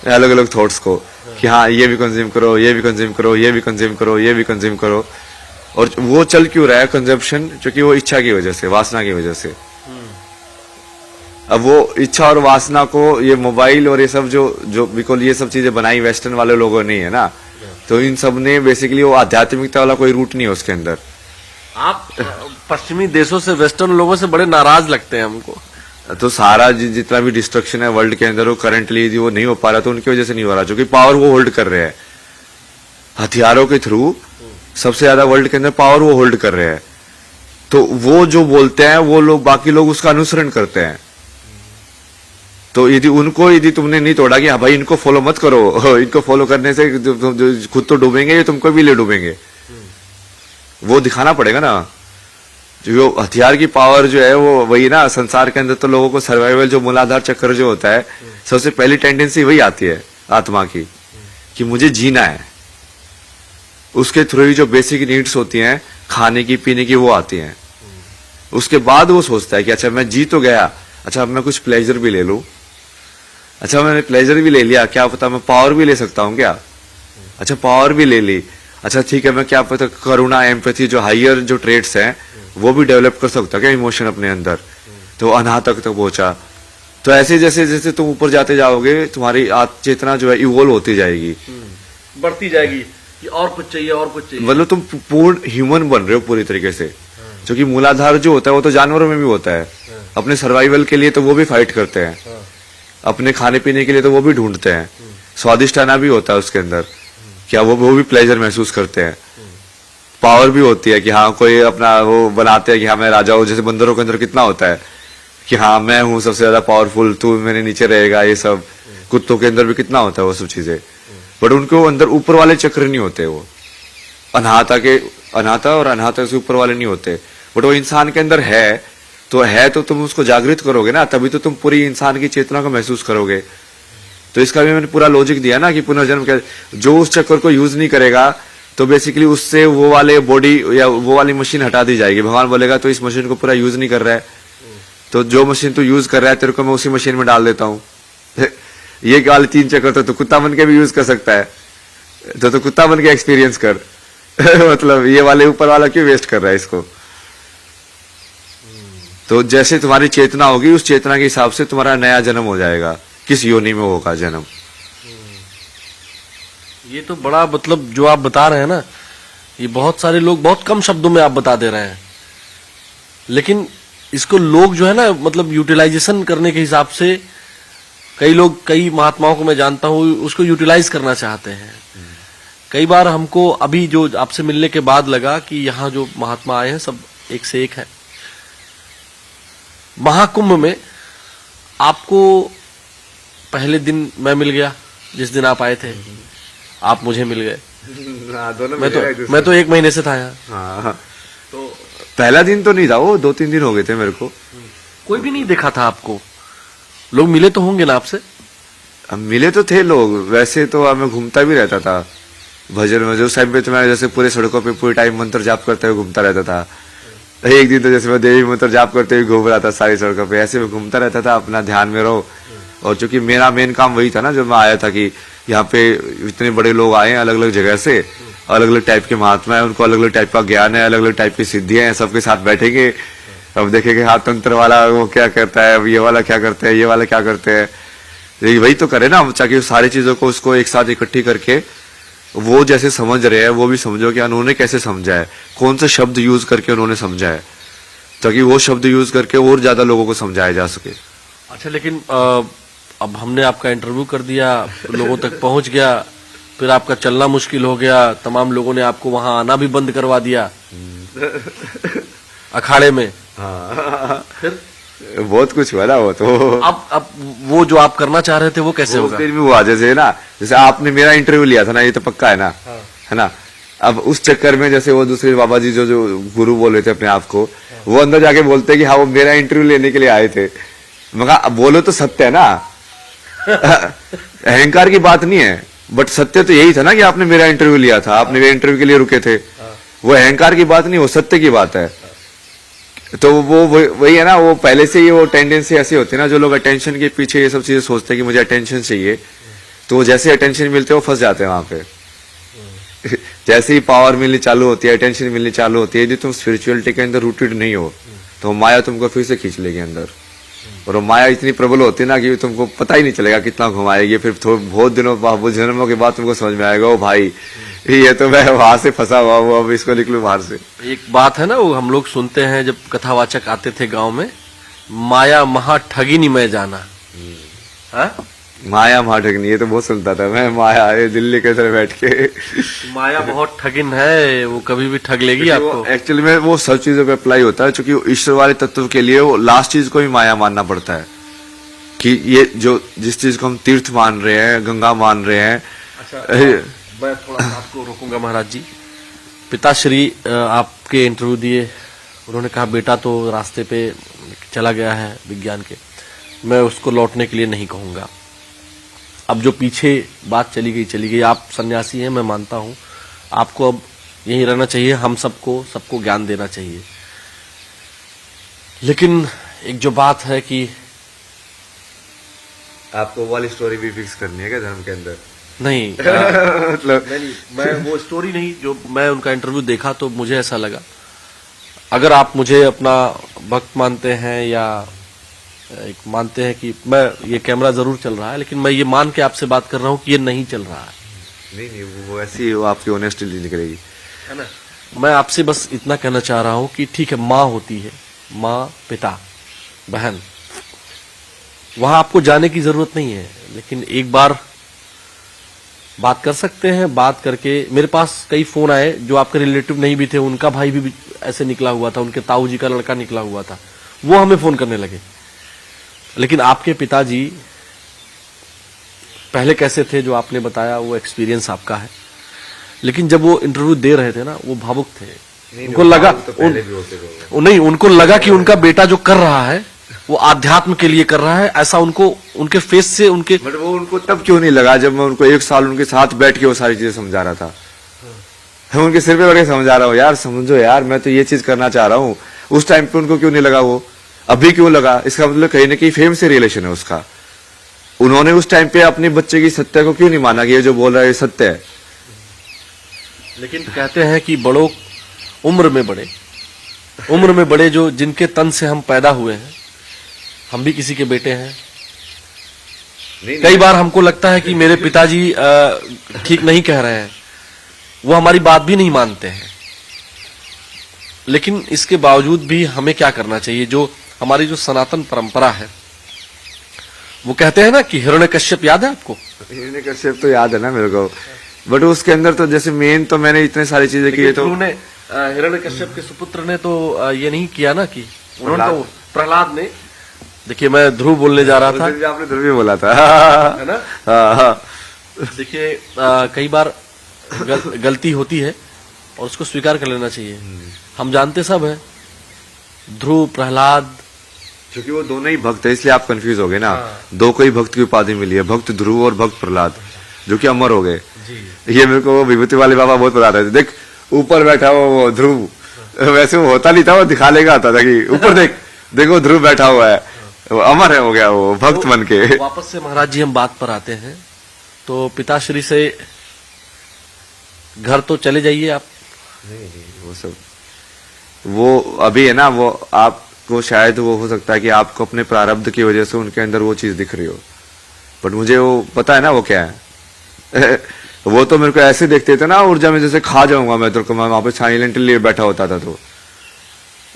अलग अलग थॉट्स को, कि हाँ ये भी कंज्यूम करो, ये भी कंज्यूम करो, ये भी कंज्यूम करो, ये भी कंज्यूम करो। और वो चल क्यों रहा है कंजम्पशन? क्योंकि वो इच्छा की वजह से, वासना की वजह से। अब वो इच्छा और वासना को ये मोबाइल और ये सब जो बिल्कुल ये सब चीजें बनाई वेस्टर्न वाले लोगों ने है ना, तो इन सब ने बेसिकली वो आध्यात्मिकता वाला कोई रूट नहीं है उसके अंदर। आप पश्चिमी देशों से, वेस्टर्न लोगों से बड़े नाराज लगते हैं हमको। तो सारा जितना भी डिस्ट्रक्शन है वर्ल्ड के अंदर, वो करंटली वो नहीं हो पा रहा, तो उनकी वजह से नहीं हो रहा, क्योंकि पावर वो होल्ड कर रहे हैं हथियारों के थ्रू। सबसे ज्यादा वर्ल्ड के अंदर पावर वो होल्ड कर रहे हैं। तो वो जो बोलते हैं वो लोग, बाकी लोग उसका अनुसरण करते हैं। तो यदि तुमने नहीं तोड़ा कि हाँ भाई इनको फॉलो मत करो, इनको फॉलो करने से खुद तो डूबेंगे, ये तुमको भी ले डूबेंगे, वो दिखाना पड़ेगा ना। जो हथियार की पावर जो है वो वही ना, संसार के अंदर तो लोगों को सर्वाइवल जो मूलाधार चक्र जो होता है, सबसे पहली टेंडेंसी वही आती है आत्मा की, कि मुझे जीना है। उसके थ्रू ही जो बेसिक नीड्स होती हैं खाने की पीने की, वो आती हैं। उसके बाद वो सोचता है कि अच्छा मैं जी तो गया, अच्छा अब मैं कुछ प्लेजर भी ले लूं। अच्छा मैंने प्लेजर भी ले लिया, क्या पता मैं पावर भी ले सकता हूं क्या? अच्छा पावर भी ले ली, अच्छा ठीक है मैं क्या पता करुणा, एम्पैथी, जो हाइयर जो ट्रेड्स हैं वो भी डेवलप कर सकता क्या इमोशन अपने अंदर। तो अनाह तक पहुंचा, तो ऐसे जैसे जैसे तुम ऊपर जाते जाओगे तुम्हारी चेतना जो है इवोल्व होती जाएगी, बढ़ती जाएगी कि और कुछ चाहिए और कुछ चाहिए। मतलब तुम पूर्ण ह्यूमन बन रहे हो पूरी तरीके से। क्योंकि मूलाधार जो होता है वो तो जानवरों में भी होता है, अपने सर्वाइवल के लिए तो वो भी फाइट करते हैं, अपने खाने पीने के लिए तो वो भी ढूंढते हैं, स्वादिष्टाना भी होता है उसके अंदर, क्या वो भी प्लेजर महसूस करते हैं। पावर भी होती है कि हाँ कोई अपना वो बनाते हैं कि हाँ मैं राजा हूँ, जैसे बंदरों के अंदर कितना होता है कि हाँ मैं हूँ सबसे ज्यादा पावरफुल, तू मेरे नीचे रहेगा, ये सब। कुत्तों के अंदर भी कितना होता है वो सब चीजें, बट उनको अंदर ऊपर वाले चक्र नहीं होते, वो अनाहता और अनाहता से ऊपर वाले नहीं होते, बट वो इंसान के अंदर है तो तुम उसको जागृत करोगे ना, तभी तो तुम पूरी इंसान की चेतना को महसूस करोगे। तो इसका भी मैंने पूरा लॉजिक दिया ना कि पुनर्जन्म क्या, जो उस चक्कर को यूज नहीं करेगा तो बेसिकली उससे वो वाले बॉडी या वो वाली मशीन हटा दी जाएगी। भगवान बोलेगा तो इस मशीन को पूरा यूज नहीं कर रहा है, तो जो मशीन तू यूज कर रहा है तेरे को मैं उसी मशीन में डाल देता हूँ। ये वाले 3 चक्कर तो कुत्ता बन के भी यूज कर सकता है, तो कुत्ता बन के एक्सपीरियंस कर। मतलब ये वाले ऊपर वाला क्यों वेस्ट कर रहा है इसको। तो जैसे तुम्हारी चेतना होगी उस चेतना के हिसाब से तुम्हारा नया जन्म हो जाएगा, किस योनि में होगा जन्म। ये तो बड़ा मतलब जो आप बता रहे हैं ना, ये बहुत सारे लोग बहुत कम शब्दों में आप बता दे रहे हैं, लेकिन इसको लोग जो है ना मतलब यूटिलाइजेशन करने के हिसाब से कई लोग, कई महात्माओं को मैं जानता हूं उसको यूटिलाइज करना चाहते हैं। कई बार हमको अभी जो आपसे मिलने के बाद लगा कि यहाँ जो महात्मा आए हैं सब एक से एक है। महाकुंभ में आपको पहले दिन मैं मिल गया, जिस दिन आप आए थे आप मुझे मिल गए। मैं तो 1 महीने से था यहाँ। हाँ, तो पहला दिन तो नहीं था, वो 2-3 दिन हो गए थे मेरे को। कोई भी नहीं देखा था आपको, लोग मिले तो होंगे ना आपसे? मिले तो थे लोग, वैसे तो मैं घूमता भी रहता था भजन में। उस टाइम पे तो मैं जैसे पूरे सड़कों पे पूरे टाइम मंत्र जाप करते हुए घूमता रहता था। एक दिन तो जैसे मैं देवी मंत्र जाप करते हुए घूम रहा था सारी सड़कों पे, ऐसे में घूमता रहता था, अपना ध्यान में रहो। और चूंकि मेरा मेन काम वही था ना, जब मैं आया था कि यहाँ पे इतने बड़े लोग आए हैं अलग अलग जगह से, अलग अलग टाइप के महात्मा है, उनको अलग अलग टाइप का ज्ञान है, अलग अलग टाइप की सिद्धियां हैं, सबके साथ बैठेंगे, अब देखेंगे हाथ तंत्र वाला वो क्या करता है, ये वाला क्या करते हैं, ये वाला क्या करते हैं। वही तो करे ना, ताकि सारी चीजों को उसको एक साथ इकट्ठी करके वो जैसे समझ रहे हैं वो भी समझो कि उन्होंने कैसे समझा है, कौन सा शब्द यूज करके उन्होंने समझा है, ताकि वो शब्द यूज करके और ज्यादा लोगों को समझाया जा सके। अच्छा, लेकिन अब हमने आपका इंटरव्यू कर दिया, लोगों तक पहुंच गया, फिर आपका चलना मुश्किल हो गया, तमाम लोगों ने आपको वहां आना भी बंद करवा दिया अखाड़े में। हाँ, फिर बहुत कुछ हुआ ना वो तो। अब वो जो आप करना चाह रहे थे वो कैसे होगा? दिन भी हुआ, जैसे ना, जैसे आपने मेरा इंटरव्यू लिया था ना, ये तो पक्का है ना। हाँ। है ना। अब उस चक्कर में जैसे वो दूसरे बाबा जी जो गुरु बोल रहे थे अपने आप को, वो अंदर जाके बोलते कि हाँ वो मेरा इंटरव्यू लेने के लिए आए थे। मगर बोलो तो सत्य है ना। अहंकार की बात नहीं है, बट सत्य तो यही था ना कि आपने मेरा इंटरव्यू लिया था, आपने मेरे इंटरव्यू के लिए रुके थे। वो अहंकार की बात नहीं, वो सत्य की बात है। तो वो वही है ना, वो पहले से ही वो टेंडेंसी ऐसी होती है ना, जो लोग अटेंशन के पीछे ये सब चीजें सोचते हैं कि मुझे अटेंशन चाहिए, तो वो जैसे अटेंशन मिलते हैं वो फंस जाते हैं वहां पे। जैसे ही पावर मिलनी चालू होती है, अटेंशन मिलनी चालू होती है, यदि तुम स्पिरिचुअलिटी के अंदर रूटेड नहीं हो तो माया तुमको फिर से खींच लेगी अंदर। और वो माया इतनी प्रबल होती है ना कि तुमको पता ही नहीं चलेगा कितना घुमाएगी। फिर बहुत दिनों बहुत जन्मों के बाद तुमको समझ में आएगा, ओ भाई ये तो मैं वहां से फंसा हुआ हूँ, अब इसको निकलूं बाहर से। एक बात है ना, वो हम लोग सुनते हैं जब कथावाचक आते थे गांव में, माया महा ठगी नहीं मैं जाना। हाँ? माया महाठगनी, ये तो बहुत सुनता था मैं, माया ये दिल्ली के तरह बैठ के। माया बहुत ठगिन है, वो कभी भी ठग लेगी आपको। एक्चुअली में वो सब चीजों पे अप्लाई होता है, क्योंकि ईश्वर वाले तत्व के लिए वो लास्ट चीज को ही माया मानना पड़ता है। कि ये जो जिस चीज को हम तीर्थ मान रहे हैं, गंगा मान रहे हैं। अच्छा, मैं थोड़ा आपको रोकूंगा महाराज जी। पिताश्री आपके इंटरव्यू दिए, उन्होंने कहा बेटा तो रास्ते पे चला गया है विज्ञान के, मैं उसको लौटने के लिए नहीं कहूंगा। अब जो पीछे बात चली गई, आप सन्यासी हैं मैं मानता हूं, आपको अब यहीं रहना चाहिए, हम सबको ज्ञान देना चाहिए। लेकिन एक जो बात है कि आपको वाली स्टोरी भी फिक्स करनी है क्या धर्म के अंदर? नहीं मतलब नहीं, मैं वो स्टोरी नहीं, जो मैं उनका इंटरव्यू देखा तो मुझे ऐसा लगा, अगर आप मुझे अपना भक्त मानते हैं या एक मानते हैं कि मैं ये कैमरा जरूर चल रहा है, लेकिन मैं ये मान के आपसे बात कर रहा हूं कि ये नहीं चल रहा है, नहीं वो ऐसी वो आपकी ऑनेस्टी निकलेगी। है ना। मैं आपसे बस इतना कहना चाह रहा हूं कि ठीक है, माँ होती है, माँ, पिता, बहन, वहां आपको जाने की जरूरत नहीं है, लेकिन एक बार बात कर सकते हैं। बात करके मेरे पास कई फोन आए जो आपके रिलेटिव नहीं भी थे, उनका भाई भी ऐसे निकला हुआ था, उनके ताऊ जी का लड़का निकला हुआ था, वो हमें फोन करने लगे। लेकिन आपके पिताजी पहले कैसे थे जो आपने बताया, वो एक्सपीरियंस आपका है, लेकिन जब वो इंटरव्यू दे रहे थे ना, वो भावुक थे। उनको लगा नहीं, उनको लगा कि उनका बेटा जो कर रहा है वो आध्यात्म के लिए कर रहा है, ऐसा उनको उनके फेस से उनके। बट वो उनको तब क्यों नहीं लगा जब मैं उनको 1 साल उनके साथ बैठ के वो सारी चीजें समझा रहा था। मैं उनके सिर पे बैठ के समझा रहा हूँ, यार समझो यार, मैं तो ये चीज करना चाह रहा हूँ। उस टाइम पे उनको क्यों नहीं लगा, वो अभी क्यों लगा? इसका मतलब कहीं ना कहीं फेम से रिलेशन है उसका। उन्होंने उस टाइम पे अपने बच्चे की सत्य को क्यों नहीं माना कि ये जो बोल रहा है ये सत्य है? लेकिन कहते हैं कि बड़ों उम्र में बड़े जो जिनके तन से हम पैदा हुए हैं, हम भी किसी के बेटे हैं। कई बार हमको लगता है कि मेरे पिताजी ठीक नहीं कह रहे हैं, वो हमारी बात भी नहीं मानते हैं, लेकिन इसके बावजूद भी हमें क्या करना चाहिए? जो हमारी जो सनातन परंपरा है, वो कहते हैं ना कि हिरण्यकश्यप याद है आपको? हिरण्यकश्यप तो याद है ना मेरे को, बट उसके अंदर तो जैसे मेन तो मैंने इतने सारी चीजें की है। तो उन्होंने हिरण्यकश्यप के सुपुत्र ने तो ये नहीं किया ना कि उन्होंने तो प्रहलाद ने, देखिए मैं ध्रुव बोलने जा रहा था, आपने ध्रुव भी बोला था है ना। हाँ। देखिए कई बार गलती होती है और उसको स्वीकार कर लेना चाहिए। हम जानते सब है, ध्रुव, प्रहलाद, क्योंकि वो दोनों ही भक्त है, इसलिए आप कंफ्यूज हो गए ना। दो को ही भक्त की उपाधि मिली है, भक्त ध्रुव और भक्त प्रहलाद, जो कि अमर हो गए। ये मेरे को विभूति वाले बाबा बहुत बता रहे थे। देख ऊपर बैठा हुआ वो ध्रुव, वैसे वो होता नहीं था, वो दिखाने का आता था कि ऊपर देख, देखो ध्रुव बैठा हुआ है, वो अमर है, हो गया वो भक्त बन के। वापस से महाराज जी हम बात पर आते हैं, तो पिताश्री से घर तो चले जाइए आप। नहीं वो सब वो अभी है ना, वो आपको शायद वो हो सकता है कि आपको अपने प्रारब्ध की वजह से उनके अंदर वो चीज दिख रही हो, बट मुझे वो पता है ना वो क्या है। वो तो मेरे को ऐसे देखते थे ना, ऊर्जा में जैसे खा जाऊंगा मैं, तो मैं वहां पे साइलेंटली बैठा होता था, तो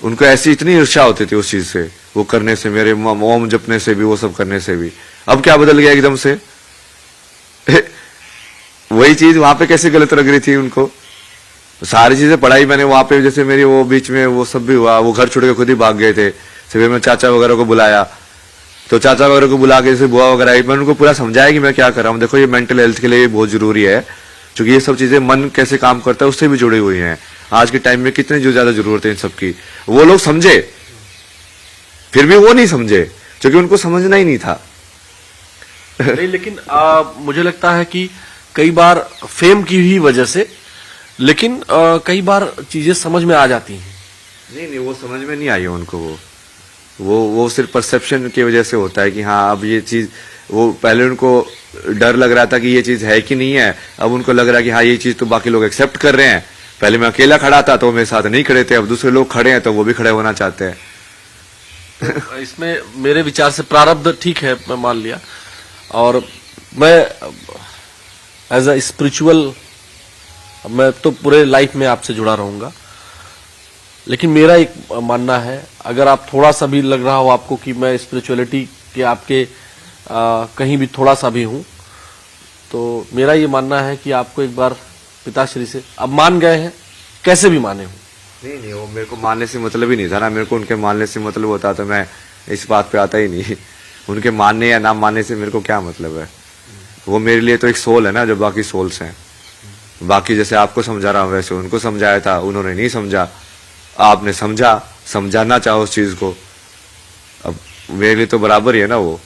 उनको ऐसी इतनी ईर्ष्या होती थी उस चीज से, वो करने से, मेरे ओम जपने से भी, वो सब करने से भी। अब क्या बदल गया एकदम से? वही चीज वहां पे कैसे गलत लग रही थी उनको? सारी चीजें पढ़ाई मैंने वहां पे, जैसे मेरी वो बीच में वो सब भी हुआ, वो घर छोड़ के खुद ही भाग गए थे। फिर मैं चाचा वगैरह को बुलाया, तो चाचा वगैरह को बुला के जैसे बुआ वगैरह आई, मैंने उनको पूरा समझाया कि मैं क्या कर रहा हूँ। देखो ये मेंटल हेल्थ के लिए बहुत जरूरी है, क्योंकि ये सब चीजें मन कैसे काम करता है उससे भी जुड़ी हुई हैं। आज के टाइम में कितनी जो ज्यादा जरूरत है इन सब की, वो लोग समझे, फिर भी वो नहीं समझे, क्योंकि उनको समझना ही नहीं था। नहीं, लेकिन मुझे लगता है कि कई बार फेम की ही वजह से, लेकिन कई बार चीजें समझ में आ जाती हैं। नहीं वो समझ में नहीं आई है उनको। वो सिर्फ परसेप्शन की वजह से होता है कि हाँ अब ये चीज, वो पहले उनको डर लग रहा था कि ये चीज है कि नहीं है, अब उनको लग रहा है कि हाँ ये चीज तो बाकी लोग एक्सेप्ट कर रहे हैं। पहले मैं अकेला खड़ा था तो मेरे साथ नहीं खड़े थे, अब दूसरे लोग खड़े हैं तो वो भी खड़े होना चाहते हैं। इसमें मेरे विचार से प्रारब्ध ठीक है, मैं मान लिया, और मैं एज अ स्पिरिचुअल, मैं तो पूरे लाइफ में आपसे जुड़ा रहूंगा, लेकिन मेरा एक मानना है, अगर आप थोड़ा सा भी लग रहा हो आपको कि मैं स्पिरिचुअलिटी के आपके कहीं भी थोड़ा सा भी हूं, तो मेरा ये मानना है कि आपको एक बार पिताश्री से, अब मान गए हैं, कैसे भी माने हो। नहीं वो मेरे को मानने से मतलब ही नहीं था ना, मेरे को उनके मानने से मतलब होता तो मैं इस बात पे आता ही नहीं। उनके मानने या ना मानने से मेरे को क्या मतलब है? वो मेरे लिए तो एक सोल है ना, जो बाकी सोल्स हैं। बाकी जैसे आपको समझा रहा हूं वैसे उनको समझाया था, उन्होंने नहीं समझा, आपने समझा, समझाना चाहो उस चीज को, अब मेरे लिए तो बराबर ही है ना वो।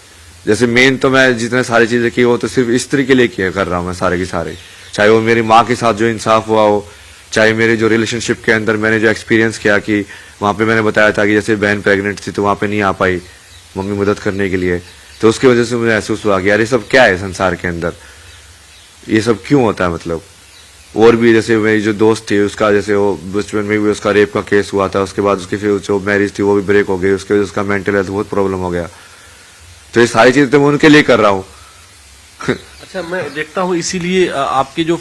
जैसे मेन तो मैं जितने सारी चीजें की वो तो सिर्फ स्त्री के लिए किया कर रहा हूं मैं सारे की सारे, चाहे वो मेरी माँ के साथ जो इंसाफ हुआ हो, चाहे मेरे जो रिलेशनशिप के अंदर मैंने जो एक्सपीरियंस किया कि वहां पे मैंने बताया था कि जैसे बहन प्रेग्नेंट थी तो वहां पे नहीं आ पाई मम्मी मदद करने के लिए, तो उसकी वजह से मुझे महसूस हुआ कि यार ये सब क्या है संसार के अंदर, ये सब क्यों होता है मतलब। और भी जैसे मेरी जो दोस्त थी उसका, जैसे वो बचपन में भी उसका रेप का केस हुआ था, उसके बाद उसकी फिर जो मैरिज थी वो भी ब्रेक हो गई, उसके वजह से उसका मेंटल हेल्थ बहुत प्रॉब्लम हो गया। तो ये सारी चीजें तो मैं उनके लिए कर रहा हूँ। अच्छा, मैं देखता हूँ इसीलिए आपके जो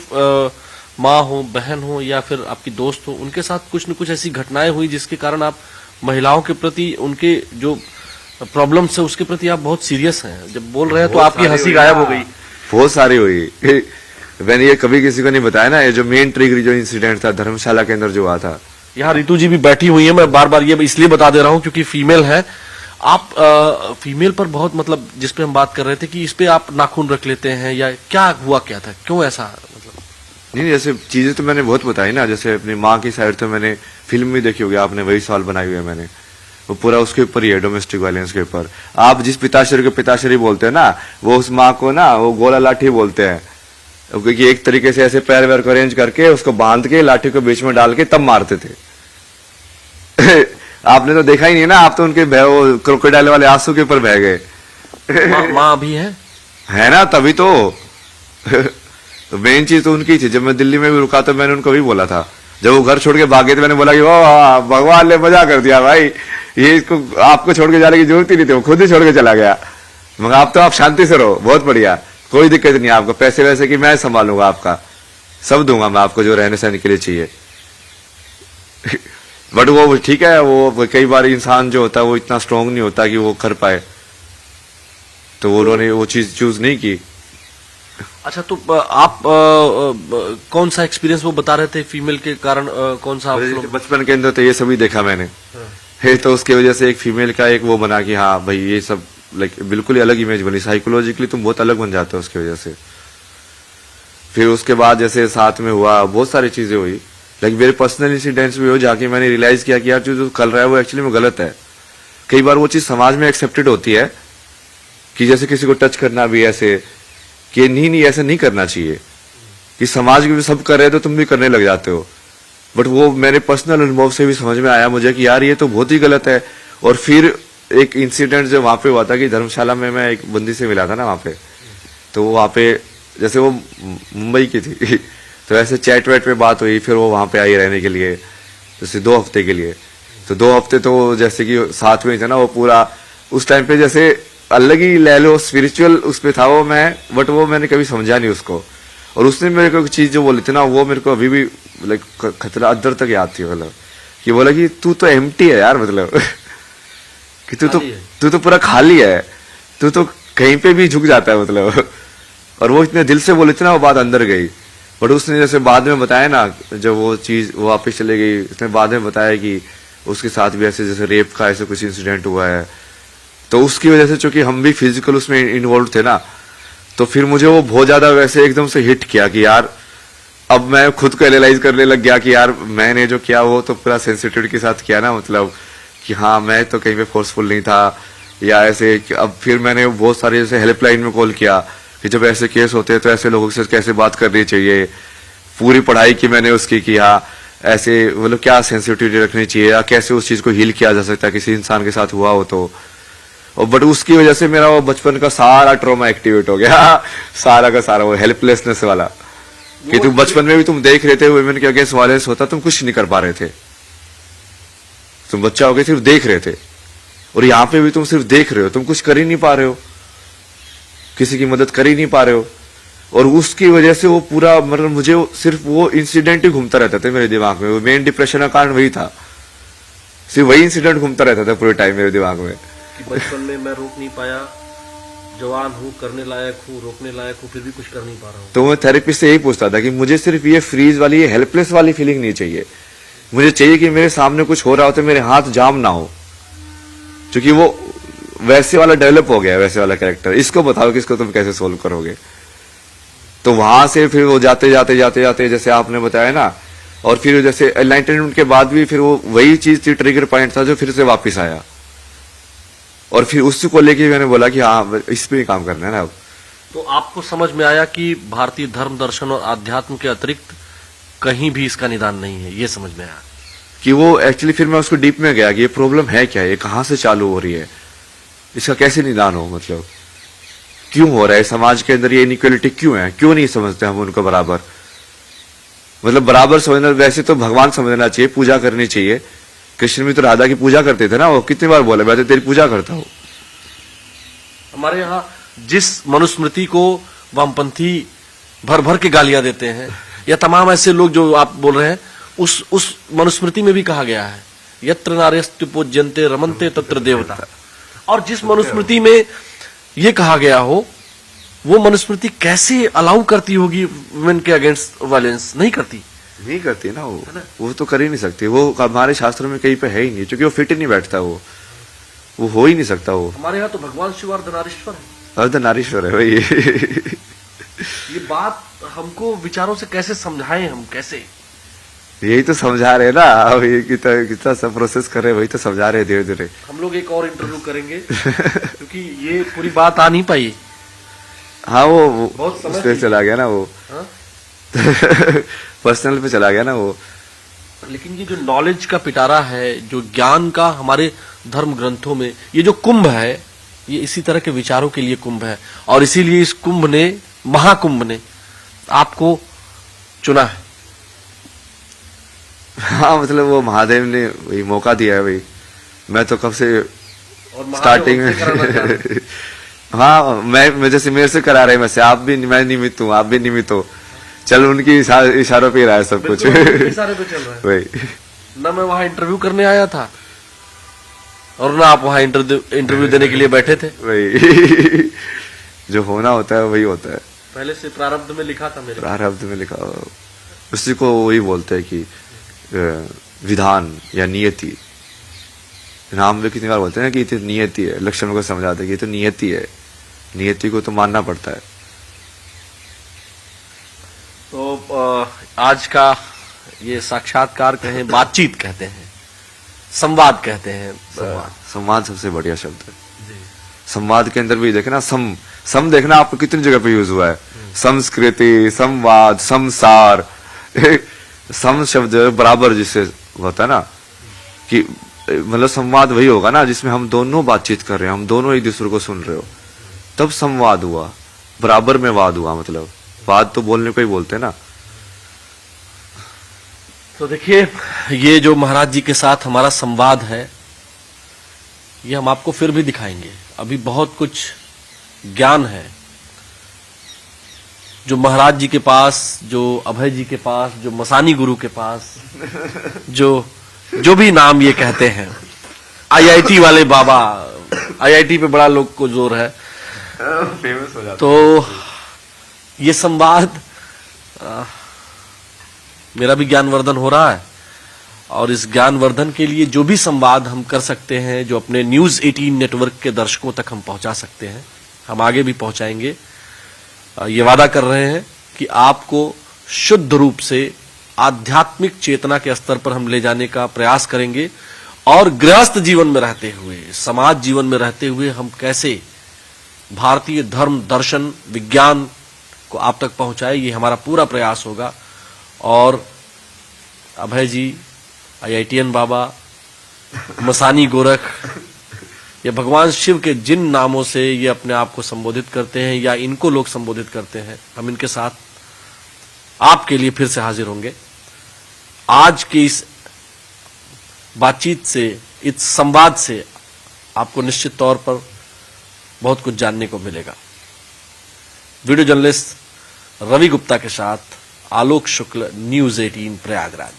माँ हो, बहन हो या फिर आपकी दोस्त हो, उनके साथ कुछ न कुछ ऐसी घटनाएं हुई जिसके कारण आप महिलाओं के प्रति उनके जो प्रॉब्लम्स है उसके प्रति आप बहुत सीरियस हैं। जब बोल रहे हैं तो आपकी हंसी गायब हो गई। बहुत सारी हुई। मैंने ये कभी किसी को नहीं बताया ना, ये जो मेन ट्रिगर जो इंसिडेंट था धर्मशाला के अंदर जो हुआ था। यहाँ रितु जी भी बैठी हुई है, मैं बार बार ये इसलिए बता दे रहा हूँ क्योंकि फीमेल है। आप फीमेल पर बहुत मतलब जिस पे हम बात कर रहे थे कि इस पे आप नाखून रख लेते हैं या क्या हुआ, क्या था, क्यों ऐसा मतलब? नहीं, जैसे चीजें तो मैंने बहुत बताई ना, जैसे अपनी माँ की साइड तो मैंने फिल्म भी देखी होगी आपने, वही सवाल बनाई हुई है मैंने, वो पूरा उसके ऊपर ही है, डोमेस्टिक वायलेंस के ऊपर। आप जिस पिताश्री को पिताश्री बोलते हैं ना, वो उस माँ को ना वो गोला लाठी बोलते हैं, क्योंकि एक तरीके से ऐसे पैर वैर को अरेंज करके उसको बांध के लाठी को बीच में डाल के तब मारते थे। आपने तो देखा ही नहीं ना, आप तो उनके वो क्रोकोडाइल वाले आंसू के ऊपर बह गए। माँ भी है ना, तभी तो। तो मेन चीज तो उनकी थी। जब मैं दिल्ली में भी रुका तो मैंने उनको भी बोला था, जब वो घर छोड़ के भागे तो मैंने बोला कि ओ भगवान ने मजा कर दिया भाई, ये इसको आपको छोड़ के जाने की जरूरत ही नहीं थी, वो खुद ही छोड़ के चला गया। मगर आप तो आप शांति से रहो, बहुत बढ़िया, कोई दिक्कत नहीं आपको, पैसे वैसे की मैं संभालूंगा, आपका सब दूंगा मैं आपको जो रहने सहने के लिए चाहिए। बट वो ठीक है, वो कई बार इंसान जो होता है वो इतना स्ट्रांग नहीं होता कि वो कर पाए, तो वो उन्होंने वो चीज चूज नहीं की। अच्छा, तो आप कौन सा एक्सपीरियंस वो बता रहे थे फीमेल के कारण, कौन सा आप लोग? बचपन के अंदर तो ये सभी देखा मैंने है, तो उसकी वजह से एक फीमेल का एक वो बना कि हाँ भाई ये सब लाइक बिल्कुल ही अलग इमेज बनी, साइकोलॉजिकली तुम बहुत अलग बन जाते हो उसकी वजह से। फिर उसके बाद जैसे साथ में हुआ बहुत सारी चीजें हुई, लाइक मेरे पर्सनल इंसिडेंट्स भी हो, जाके मैंने रियलाइज किया कि यार जो कर रहा है वो एक्चुअली में गलत है। कई बार वो चीज समाज में एक्सेप्टेड होती है कि जैसे किसी को टच करना भी ऐसे कि नहीं ऐसा नहीं करना चाहिए, कि समाज में सब कर रहे हैं तो तुम भी करने लग जाते हो। बट वो मेरे पर्सनल अनुभव से भी समझ में आया मुझे कि यार ये तो बहुत ही गलत है। और फिर एक इंसिडेंट जो वहां पे हुआ था कि धर्मशाला में मैं एक बंदी से मिला था ना वहां पे, तो वहां पे जैसे वो मुंबई की थी तो ऐसे चैट वैट पे बात हुई, फिर वो वहां पे आई रहने के लिए जैसे 2 हफ्ते के लिए। तो 2 हफ्ते तो जैसे कि साथ में थे ना, वो पूरा उस टाइम पे जैसे अलग ही ले लो स्पिरिचुअल उस पे था वो मैं, बट वो मैंने कभी समझा नहीं उसको। और उसने मेरे को चीज जो बोली थी ना, वो मेरे को अभी भी लाइक खतरा अदर तक याद थी, मतलब कि बोला कि तू तो एम्प्टी है यार, मतलब कि तू तो पूरा खाली है, तू तो कहीं पे भी झुक जाता है, मतलब। और वो इतने दिल से बोली थी ना, वो बात अंदर गई। बट उसने जैसे बाद में बताया ना, जब वो चीज वापस चले गई, उसने बाद में बताया कि उसके साथ भी ऐसे जैसे रेप का ऐसे कुछ इंसिडेंट हुआ है। तो उसकी वजह से चूंकि हम भी फिजिकल उसमें इन्वॉल्व थे ना, तो फिर मुझे वो बहुत ज्यादा वैसे एकदम से हिट किया कि यार अब मैं खुद को एनालाइज करने लग गया कि यार मैंने जो किया वो तो पूरा सेंसिटिविटी के साथ किया ना, मतलब कि हाँ मैं तो कहीं पे फोर्सफुल नहीं था या ऐसे। अब फिर मैंने बहुत सारे जैसे हेल्पलाइन में कॉल किया कि जब ऐसे केस होते हैं तो ऐसे लोगों से कैसे बात करनी चाहिए। पूरी पढ़ाई की मैंने उसकी कि हाँ ऐसे मतलब क्या सेंसिटिविटी रखनी चाहिए या कैसे उस चीज को हील किया जा सकता है किसी इंसान के साथ हुआ हो तो। और बट उसकी वजह से मेरा वो बचपन का सारा ट्रॉमा एक्टिवेट हो गया सारा का सारा, वो हेल्पलेसनेस वाला कि तुम बचपन में भी तुम देख रहे थे वुमेन के अगेंस्ट वायलेंस होता, तुम कुछ नहीं कर पा रहे थे, तुम बच्चा हो गए सिर्फ देख रहे थे। और यहाँ पे भी तुम सिर्फ देख रहे हो, तुम कुछ कर ही नहीं पा रहे हो, किसी की मदद कर ही नहीं पा रहे हो। और उसकी वजह से वो पूरा मतलब मुझे सिर्फ वो इंसिडेंट ही घूमता रहता था मेरे दिमाग में। वो मेन डिप्रेशन का कारण वही था, सिर्फ वही इंसिडेंट घूमता रहता था पूरे टाइम मेरे दिमाग में। बचपन में मैं रोक नहीं पाया, जवान हूँ, करने लायक हूँ, रोकने लायक हूँ, फिर भी कुछ कर नहीं पा रहा हूँ। तो मैं थेरेपिस्ट से यही पूछता था कि मुझे सिर्फ ये फ्रीज वाली, ये हेल्पलेस वाली फीलिंग नहीं चाहिए, मुझे चाहिए कि मेरे सामने कुछ हो रहा हो तो मेरे हाथ जाम ना हो, क्योंकि वो वैसे वाला डेवलप हो गया, वैसे वाला कैरेक्टर। इसको बताओ कि इसको तुम कैसे सोल्व करोगे। तो वहां से फिर वो जाते जाते जाते जाते जैसे आपने बताया ना, और फिर जैसे एनलाइटनमेंट के बाद भी फिर वो वही चीज थी, ट्रिगर पॉइंट था जो फिर से वापस आया। और फिर उसी को लेके मैंने बोला कि हाँ इस पे ही काम करना है ना अब। तो आपको समझ में आया कि भारतीय धर्म दर्शन और आध्यात्म के अतिरिक्त कहीं भी इसका निदान नहीं है, ये समझ में आया कि वो एक्चुअली फिर मैं उसको डीप में गया कि ये प्रॉब्लम है क्या, ये कहाँ से चालू हो रही है, इसका कैसे निदान हो, मतलब क्यों हो रहा है समाज के अंदर, ये इनइक्वालिटी क्यों है, क्यों नहीं समझते हम उनको बराबर। मतलब बराबर समझना, वैसे तो भगवान समझना चाहिए, पूजा करनी चाहिए। कृष्ण भी तो राधा की पूजा करते थे ना, वो कितनी बार बोला मैं तो तेरी पूजा करता हूँ। हमारे यहाँ जिस मनुस्मृति को वामपंथी भर भर के गालियां देते हैं, या तमाम ऐसे लोग जो आप बोल रहे हैं, उस मनुस्मृति में भी कहा गया है यत्र नार्यस्तु पूज्यन्ते रमन्ते तत्र देवता। और जिस मनुस्मृति में ये कहा गया हो, वो मनुस्मृति कैसे अलाउ करती होगी वुमेन के अगेंस्ट वायलेंस? नहीं करती, नहीं करती ना वो तो कर ही नहीं सकती। वो हमारे शास्त्रों में कहीं पे है ही नहीं, क्योंकि वो फिट ही नहीं बैठता, वो हो ही नहीं सकता। वो हमारे यहाँ तो भगवान शिव अर्धनारीश्वर है, अर्धनारीश्वर है भाई। ये बात हमको विचारों से कैसे समझाएं हम, कैसे? यही तो समझा रहे ना, अब ये कितना सब प्रोसेस कर रहे हैं, वही तो समझा रहे धीरे धीरे। हम लोग एक और इंटरव्यू करेंगे क्योंकि ये पूरी बात आ नहीं पाई। हाँ वो बहुत समय उस पे चला गया ना वो, हाँ? पर्सनल पे चला गया ना वो। लेकिन ये जो नॉलेज का पिटारा है, जो ज्ञान का हमारे धर्म ग्रंथों में ये जो कुंभ है, ये इसी तरह के विचारों के लिए कुंभ है। और इसीलिए इस कुंभ ने, महाकुंभ ने आपको चुना है। हाँ मतलब वो महादेव ने वही मौका दिया है भाई। मैं तो कब से और महादेव स्टार्टिंग हमसे कराना चाह रहे हैं। हाँ मैं जैसे मेरे से करा रहे, मैं से आप भी, मैं निमित्त हूँ, आप भी निमित्त हो। चल उनकी इशारों पे ही रहा है सब कुछ। बिल्कुल उनके इशारे पे चल रहा है। वही ना मैं वहां इंटरव्यू करने आया था और ना आप वहां इंटरव्यू देने के लिए बैठे थे। वही जो होना होता है वही होता है। पहले से प्रारब्ध में लिखा था मेरे। प्रारब्ध में लिखा उसी को वही बोलते हैं कि विधान या नियति। नाम भी कितनी बार बोलते हैं ना कि ये तो नियति है, लक्ष्मण को समझाते हैं कि ये तो नियति है, नियति को तो मानना पड़ता है। तो आज का ये साक्षात्कार कहें, बातचीत कहते हैं, संवाद कहते हैं। संवाद सबसे बढ़िया शब्द है। संवाद के अंदर भी देखे ना, सम देखना आपको कितनी जगह पे यूज हुआ है। संस्कृति, संवाद, संसार। सम शब्द बराबर जिससे होता है ना, कि मतलब संवाद वही होगा ना जिसमें हम दोनों बातचीत कर रहे हैं, हम दोनों एक दूसरे को सुन रहे हो, तब संवाद हुआ। बराबर में वाद हुआ, मतलब वाद तो बोलने को ही बोलते हैं ना। तो देखिए, ये जो महाराज जी के साथ हमारा संवाद है, ये हम आपको फिर भी दिखाएंगे। अभी बहुत कुछ ज्ञान है जो महाराज जी के पास, जो अभय जी के पास, जो मसानी गुरु के पास, जो भी नाम ये कहते हैं, आईआईटी वाले बाबा, आईआईटी पे बड़ा लोग को जोर है, फेमस हो जाता। तो ये संवाद मेरा भी ज्ञानवर्धन हो रहा है। और इस ज्ञानवर्धन के लिए जो भी संवाद हम कर सकते हैं, जो अपने न्यूज 18 नेटवर्क के दर्शकों तक हम पहुंचा सकते हैं, हम आगे भी पहुंचाएंगे। ये वादा कर रहे हैं कि आपको शुद्ध रूप से आध्यात्मिक चेतना के स्तर पर हम ले जाने का प्रयास करेंगे। और गृहस्थ जीवन में रहते हुए, समाज जीवन में रहते हुए हम कैसे भारतीय धर्म, दर्शन, विज्ञान को आप तक पहुंचाए, ये हमारा पूरा प्रयास होगा। और अभय जी, आईआईटीएन बाबा, मसानी गोरख, या भगवान शिव के जिन नामों से ये अपने आप को संबोधित करते हैं या इनको लोग संबोधित करते हैं, हम इनके साथ आपके लिए फिर से हाजिर होंगे। आज की इस बातचीत से, इस संवाद से आपको निश्चित तौर पर बहुत कुछ जानने को मिलेगा। वीडियो जर्नलिस्ट रवि गुप्ता के साथ आलोक शुक्ल, न्यूज 18 प्रयागराज।